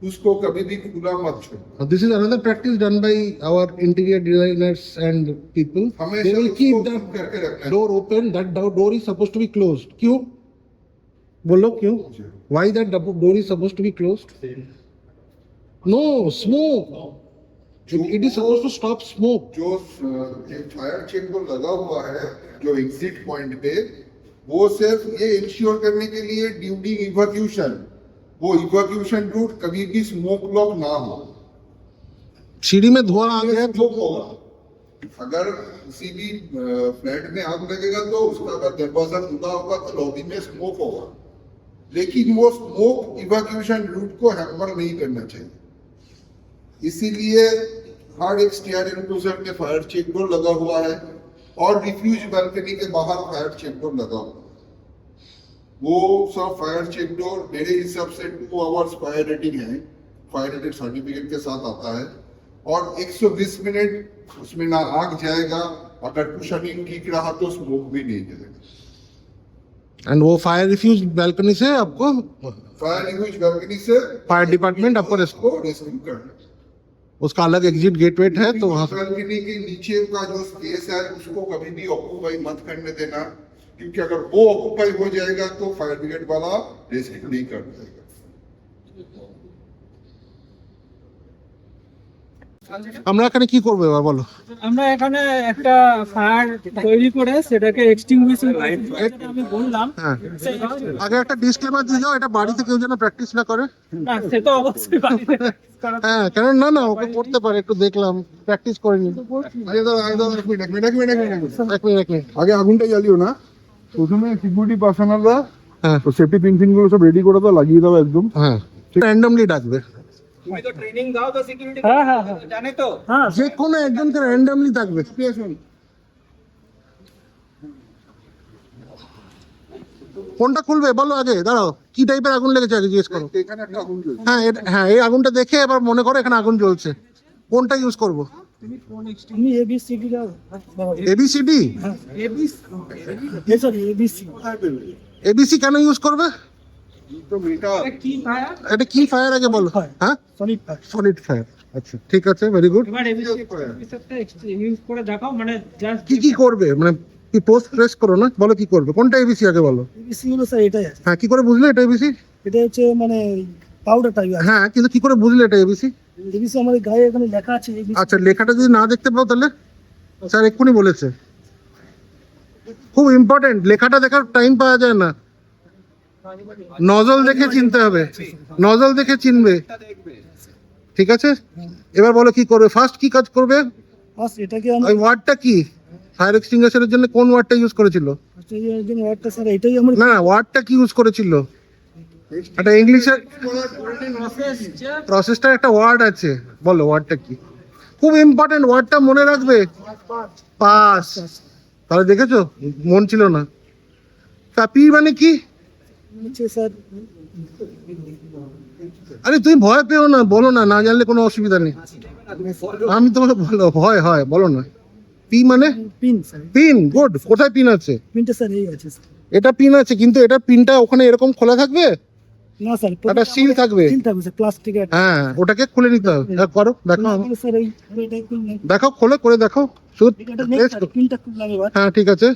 उसको कभी भी खुला मत छोड़ो। This is another practice done by our interior designers and people. They हमेशा will keep उसको the बंद करके रखना है। door open. That door is supposed to be closed. क्यों? बोलो क्यों? Why that door is supposed to be closed? No smoke. It is supposed to stop smoke. जो फायर चेक डोर लगा हुआ है जो एग्जिट पॉइंट पे, वो सिर्फ ये इंश्योर करने के लिए ड्यूरिंग इवैक्यूएशन, वो इवैक्यूएशन रूट कभी भी स्मोक लॉक ना हो। सीढ़ी में धुआं आ गया तो स्मोक होगा, अगर किसी भी फ्लैट में आग लगेगा तो उसका अगर दरवाजा खुला होगा तो लॉबी में स्मोक होगा, लेकिन वो स्मोक इवैक्यूएशन रूट को हैम्पर नहीं करना चाहिए। इसीलिए हर एक स्टेयर एनक्लोजर में फायर चेम्बर लगा हुआ है और रिफ्यूज बालकनी के बाहर फायर चेम्बर लगा हुआ है। वो सब फायर चेम्बर मेरे हिसाब से 2 आवर्स फायर रेटिंग है, फायर रेटेड सर्टिफिकेट के साथ आता है और 120 मिनट उसमें ना आग जाएगा, अगर कुशनिंग ठीक रहा तो स्मोक भी नहीं जाएगा। एंड वो फायर रिफ्यूज बालकनी से आपको फायर रिफ्यूज बालकनी से फायर डिपार्टमेंट आपको को रेस्क्यू करना। उसका अलग एग्जिट गेट वेट है तो वहाँ से बालकनी के नीचे का जो स्पेस है उसको कभी भी ऑक्यूपाई मत करने देना, क्योंकि अगर वो ऑक्यूपाई हो जाएगा तो फायर ब्रिगेड वाला रेस्क्यू नहीं कर पाएगा। আমরা এখানে কি করবো এবার বলো? আমরা এখানে একটা ফায়ার তৈরি করে সেটাকে এক্সটিংগুইশিং আমি বললাম। হ্যাঁ, আগে একটা ডিসক্লেমার দিয়ে দাও, এটা বাড়িতে কেউ যেন প্র্যাকটিস না করে। না সে তো অবশ্যই বাড়িতে করা। হ্যাঁ, কেন না না ওকে করতে পারে, একটু দেখলাম প্র্যাকটিস করে নি। এক মিনিট আগে আগুনটা জ্বালিও না, প্রথমে সিকিউরিটি পার্সোনালরা হ্যাঁ সেফটি পিন গুলো সব রেডি করে দাও, লাগিয়ে দাও একদম। হ্যাঁ, র্যান্ডমলি ডাকবে, তুমি তো ট্রেনিং দাও তো সিকিউরিটি, হ্যাঁ হ্যাঁ হ্যাঁ জানে তো। হ্যাঁ যে কোনো একজনকে র্যান্ডমলি ডাকবে। কোনটা খুলবে বলো আগে, দাঁড়াও কি টাইপের আগুন লেগেছে আগে জিজ্ঞেস করো। এখানে একটা আগুন জ্বলছে। হ্যাঁ হ্যাঁ, এই আগুনটা দেখে এবার মনে করো এখানে আগুন জ্বলছে, কোনটা ইউজ করব? তুমি এবিসিডি দাও। এবিসিডি? Sorry ABC. এবিসি কেন ইউজ করবে? তো মেটা কি ফায়ার? এটা কি ফায়ার আগে বলো। হ্যাঁ, সলিড ফায়ার। Solid fire. আচ্ছা ঠিক আছে, ভেরি গুড। এবার এবিসিটা ইউজ করে দেখাও, মানে জাস্ট কি কি করবে মানে কি পোস্ট প্রেস করো না, বলো কি করবে, কোনটা এবিসি আগে বলো। এবিসি হলো স্যার এটাই আছে। হ্যাঁ, কি করে বুঝলে এটা এবিসি? এটা হচ্ছে মানে পাউডার টাইপ আছে। হ্যাঁ, কিন্তু কি করে বুঝলে এটা এবিসি? এবিসি আমাদের গায়ে এখানে লেখা আছে এবিসি। আচ্ছা, লেখাটা যদি না দেখতে পাও তাহলে? স্যার এক্ষুনি বলেছে, খুব ইম্পর্টেন্ট, লেখাটা দেখার টাইম পাওয়া যায় না, নজল দেখে চিনতে হবে, নজল দেখে চিনবে। ঠিক আছে, এবার বলো কি করবে, ফার্স্ট কি কাজ করবে? বাস এটাকে আমরা ওই ওয়ার্ডটা কি, ফায়ার এক্সটিংগুইশারের জন্য কোন ওয়ার্ডটা ইউজ করেছিল? এর জন্য ওয়ার্ডটা স্যার এটাই আমরা না না, ওয়ার্ডটা কি ইউজ করেছিল? একটা ইংলিশের প্রসেসটার একটা ওয়ার্ড আছে, বলো ওয়ার্ডটা কি? খুব ইম্পর্টেন্ট, ওয়ার্ডটা মনে রাখবে। পাস। তাহলে দেখেছো মন ছিল না। পি মানে কি? হচ্ছে স্যার আরে তুমি ভয় পেও না, বলো না, না জানলে কোনো অসুবিধা নেই, আমি তোমাকে বলো, ভয় হয় বলো না। পি মানে? Pin sir. Pin, good. কোথায় পিন আছে? পিনটা স্যার এই আছে স্যার। এটা পিন আছে, কিন্তু এটা পিনটা ওখানে এরকম খোলা থাকবে, না স্যার একটা সিল থাকবে। সিল থাকবে স্যার, প্লাস্টিকের। হ্যাঁ, ওটাকে খুলে নিতে হবে। করো, দেখো স্যার এই এটা খুললাম। দেখো, খোলে করে দেখো শুধু এটা নেই স্যার, পিনটা খুললাম এবার। হ্যাঁ ঠিক আছে,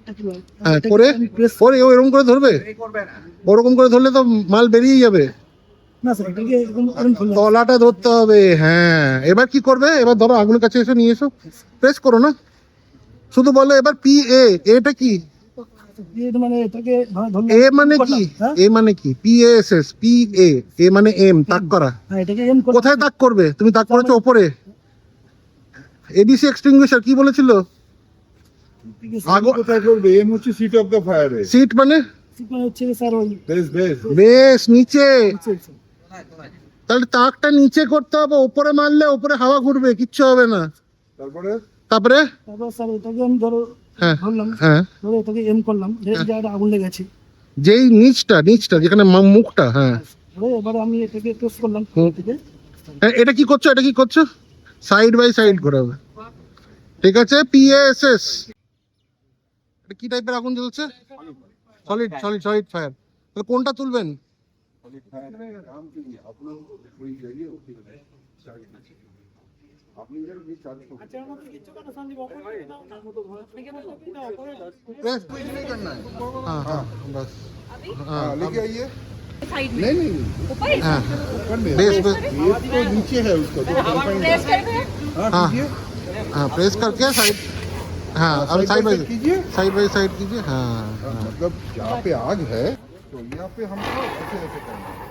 এটা খুললাম। হ্যাঁ এটাকে করে আমি press- করে ও এরকম করে ধরবে, ওরকম করে ধরলে তো মাল বেরিয়ে যাবে, না স্যার এটাকে এরকম এরকম খুললাম। তলাটা ধরতে হবে। হ্যাঁ, এবার কি করবে, এবার ধরো আগুনের কাছে এসে নিয়ে এসো, প্রেস করো না, শুধু বলো এবার পি এ। এটা কি? এটা মানে এটাকে ধরলাম। এ মানে কি? হ্যাঁ? এ মানে কি? P A S S, P A, A মানে এম, তাক করা। হ্যাঁ এটাকে এম করে কোথায় তাক করবে? তুমি তাক করেছো ওপরে। এবিসি এক্সটিংগুইশার কি বলেছিল? আগুন কোথায় করবে? এম হচ্ছে seat of the fire. Seat মানে? মানে হচ্ছে স্যার ওই বেশ বেশ বেশ নিচে, হচ্ছে তাহলে তাকটা নিচে করতে হবে, উপরে মারলে উপরে হাওয়া ঘুরবে, কিচ্ছু হবে না। তারপরে তারপরে তারপর স্যার এটাকে আমি ধরো হ্যাঁ ধরলাম, হ্যাঁ, ধরে এটাকে এম করলাম, যে জায়গাটা আগুন লেগেছে যেই নিচটা যেখানে মুখটা, হ্যাঁ ধরে এবারে আমি এটাকে প্রেস করলাম থেকে। হ্যাঁ, এটা কি করছো, এটা কি করছো? সাইড বাই সাইড ঘোরাবে। ঠিক আছে, পিএসএস। এটা কি টাইপের আগুন জ্বলছে? Solid solid solid fire. তাহলে কোনটা তুলবেন? हाँ हाँ बस हाँ, लेके आइए। साइड में नहीं नहीं ऊपर हाँ ऊपर में बेस बेस ये तो नीचे है उसका जो प्रेस करके हाँ हाँ कीजिए हाँ, प्रेस करके साइड, हाँ अब साइड बाई कीजिए। साइड कीजिए। हाँ हाँ, मतलब यहाँ पे आग है तो यहाँ पे हमको ऐसे ऐसे करना है।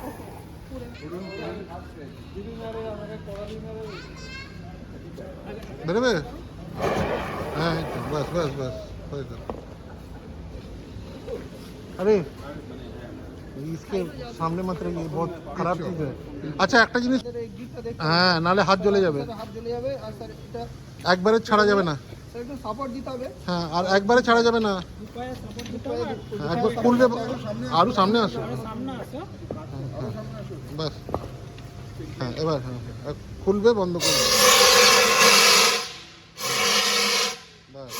বেরোবে? হ্যাঁ এই তো, বাস বাস বাস হয়ে গেল। আরে इसके सामने मत रहिए, बहुत खराब चीज है। আচ্ছা একটা জিনিস, হ্যাঁ নালে হাত জ্বলে যাবে, হাত জ্বলে যাবে। আর স্যার এটা একবারে ছাড়া যাবে না। স্যার একটু সাপোর্ট দিতে হবে, হ্যাঁ আর একবারে ছাড়া যাবে না, পায়ে সাপোর্ট দিতে হবে। একবার খুলবে, আরো সামনে আসো, সামনে আসো। বাস হ্যাঁ এবার হ্যাঁ খুলবে, বন্ধ করবে, বাস।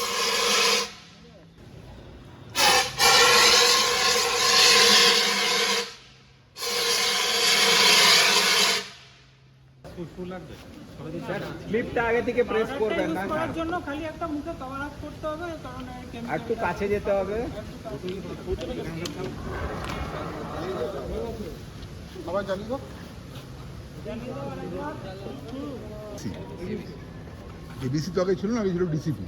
ক্লিপটা আগে থেকে প্রেস করবেন না, করার জন্য খালি একটা মুখে কভার আপ করতে হবে, কারণ আর একটু কাছে যেতে হবে। সবাই জানি তো এবিসি তো আগে ছিল না, আগে ছিল ডিসিপি।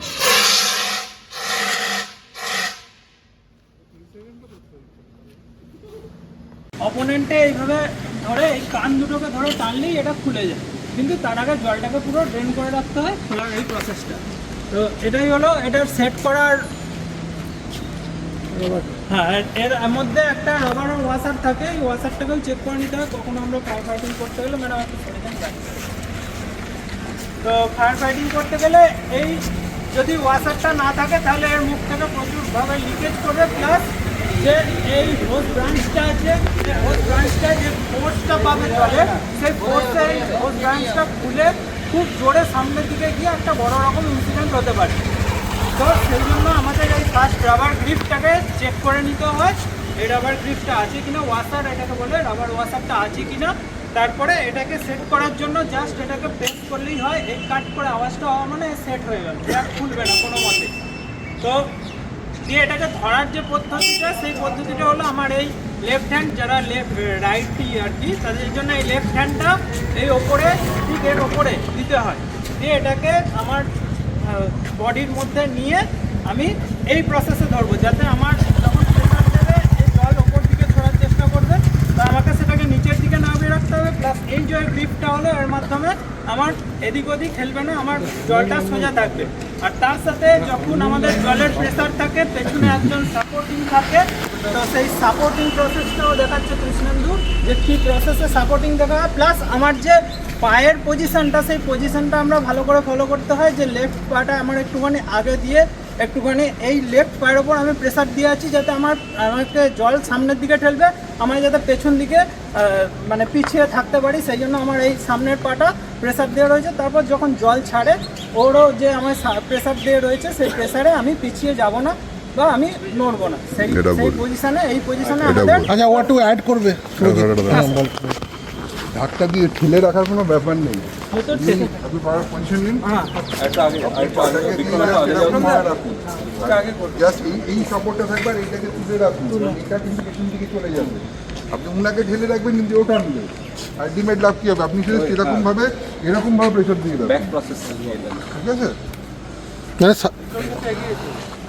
অপোনেন্টে এইভাবে ধরে এই কান দুটোকে ধরে টানলেই এটা খুলে যায়, কিন্তু তার আগে জলটাকে পুরো ড্রেন করে রাখতে হয় খোলার এই প্রসেসটা। তো এটাই হলো এটার সেট করার। হ্যাঁ, এর মধ্যে একটা রাবার ওয়াশার থাকে, এই ওয়াশারটাকেও চেক করে নিতে হয় কখনো আমরা ফায়ার ফাইটিং করতে গেলে। ম্যাডাম একটু সরে যান। তো ফায়ার ফাইটিং করতে গেলে এই যদি ওয়াশারটা না থাকে তাহলে এর মুখ থেকে প্রচুরভাবে লিকেজ করবে, প্লাস যে এই হোস ব্রাঞ্চটা আছে, যে হোস ব্রাঞ্চটা যে ফোর্সটা পাবে জলে, সেই ফোর্সে এই হোস ব্রাঞ্চটা খুলে খুব জোরে সামনের দিকে গিয়ে একটা বড় রকম ইনসিডেন্ট হতে পারে। তো সেই জন্য আমাদের এই ফার্স্ট রাবার গ্রিপটাকে চেক করে নিতে হয়, এই রাবার গ্রিপটা আছে কিনা, ওয়াশার এটাকে বলে, রাবার ওয়াশারটা আছে কিনা। তারপরে এটাকে সেট করার জন্য জাস্ট এটাকে প্রেস করলেই হয়, এই কাট করে আওয়াজটা হওয়া মানে সেট হয়ে গেল, এটা খুলবে না কোনো মতে। তো দিয়ে এটাকে ধরার যে পদ্ধতিটা, সেই পদ্ধতিটা হলো আমার এই লেফট হ্যান্ড, যারা রাইটটি আর কি, তাদের জন্য এই লেফট হ্যান্ডটা এই ওপরে, ঠিক এর ওপরে দিতে হয়। দিয়ে এটাকে আমার বডির মধ্যে নিয়ে আমি এই প্রসেসে ধরবো, যাতে আমার যখন প্রেসার দেবে এই জল ওপর দিকে ছড়ার চেষ্টা করবে, তো আমাকে সেটাকে নিচের দিকে নামিয়ে রাখতে হবে। প্লাস এই যে গ্রিপটা হলো এর মাধ্যমে আমার এদিক ওদিক খেলবে না, আমার জলটা সোজা থাকবে। আর তার সাথে যখন আমাদের জলের প্রেসার থাকে, পেছনে একজন সাপোর্টিং থাকে, তো সেই সাপোর্টিং প্রসেসটাও দেখাচ্ছে কৃষ্ণেন্দু, যে কী প্রসেসে সাপোর্টিং দেখা হয়। প্লাস আমার যে পায়ের পজিশনটা, সেই পজিশনটা আমরা ভালো করে ফলো করতে হয়, যে লেফট পাটা আমার একটুখানি আগে দিয়ে একটুখানি এই লেফট পায়ের ওপর আমি প্রেসার দিয়ে আছি, যাতে আমাকে জল সামনের দিকে ঠেলবে, আমার যাতে পেছন দিকে মানে পিছিয়ে থাকতে পারি, সেই জন্য আমার এই সামনের পাটা প্রেসার দেওয়া রয়েছে। তারপর যখন জল ছাড়ে, ওরও যে আমার প্রেসার দিয়ে রয়েছে, সেই প্রেসারে আমি পিছিয়ে যাব না বা আমি নড়বো না, সেই পজিশনে, এই পজিশনে আমাদের। আচ্ছা ও একটু অ্যাড করবে, ধাক্কা দিয়ে ঠেলে রাখার কোনো ব্যাপার নেই, হয়তো আপনি পাওয়ার পজিশন নিন, হ্যাঁ জাস্ট এই সাপোর্টটা থাকবে, আর এইটাকে তুলে রাখুন, এটা কিন্তু পেছন দিকে চলে যাবে। আপনি উনাকে ঠেলে রাখবেন, কিন্তু ওটা আনবে, আলটিমেট লাভ কি হবে, আপনি শুধু এরকম ভাবে প্রেশার দিয়ে দেবেন, ঠিক আছে? মানে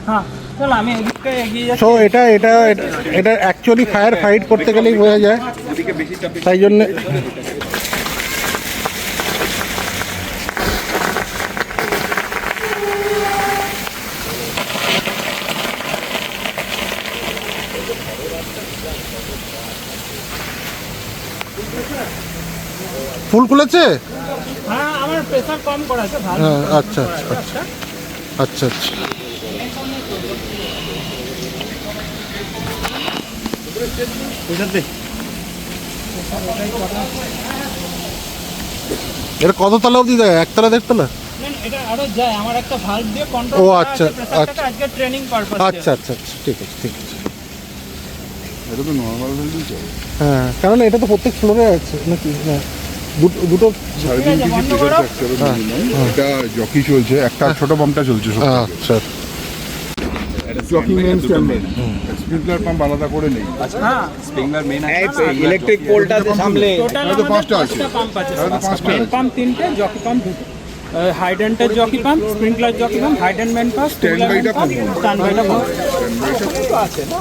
হ্যাঁ, চলো আমি এদিকে এগিয়ে যাচ্ছি। সো এটা এটা এটা অ্যাকচুয়ালি ফায়ার ফাইট করতে গেলেই বোঝা যায়, তাই জন্য ফুল খুলেছে। হ্যাঁ, আমার প্রেসার কম করা আছে, ভালো। হ্যাঁ আচ্ছা আচ্ছা আচ্ছা আচ্ছা আচ্ছা এটা কত তলা অবধি দেয়, একতলা দেড়তলা? এটা আরো যায়, আমার একটা ভালভ দিয়ে কন্ট্রোল ও, করা আচ্ছা, আছে প্রেসারটাকে, আচ্ছা। আজকে ট্রেনিং পারপাস। আচ্ছা আচ্ছা আচ্ছা ঠিক আছে ঠিক আছে। এটা তো নর্মাল ভ্যালুই চলে, হ্যাঁ কারণ এটা তো প্রত্যেক ফ্লোরে আছে নাকি? হ্যাঁ দুটো 3.5 কেজি প্রেশার থাকতে হবে মিনিমাম। এটা জকি চলছে, একটা ছোট পাম্পটা চলছে সব থেকে। আচ্ছা jockey main standard, sprinkler pump আলাদা করে নেই। হ্যাঁ, ইলেকট্রিক পোলটা সামলে টোটাল তাহলে তো আমাদের 5টা আছে, 5টা পাম্প আছে। তাহলে তো 5টা মেন আছে। পাম্প 3টে, জকি পাম্প 2টে, হাইড্রেন্টের jockey pump, sprinkler jockey pump, hydrant main pump, Standby টা কম। স্ট্যান্ডবাইটা পাম্প। Standby টা আছে না,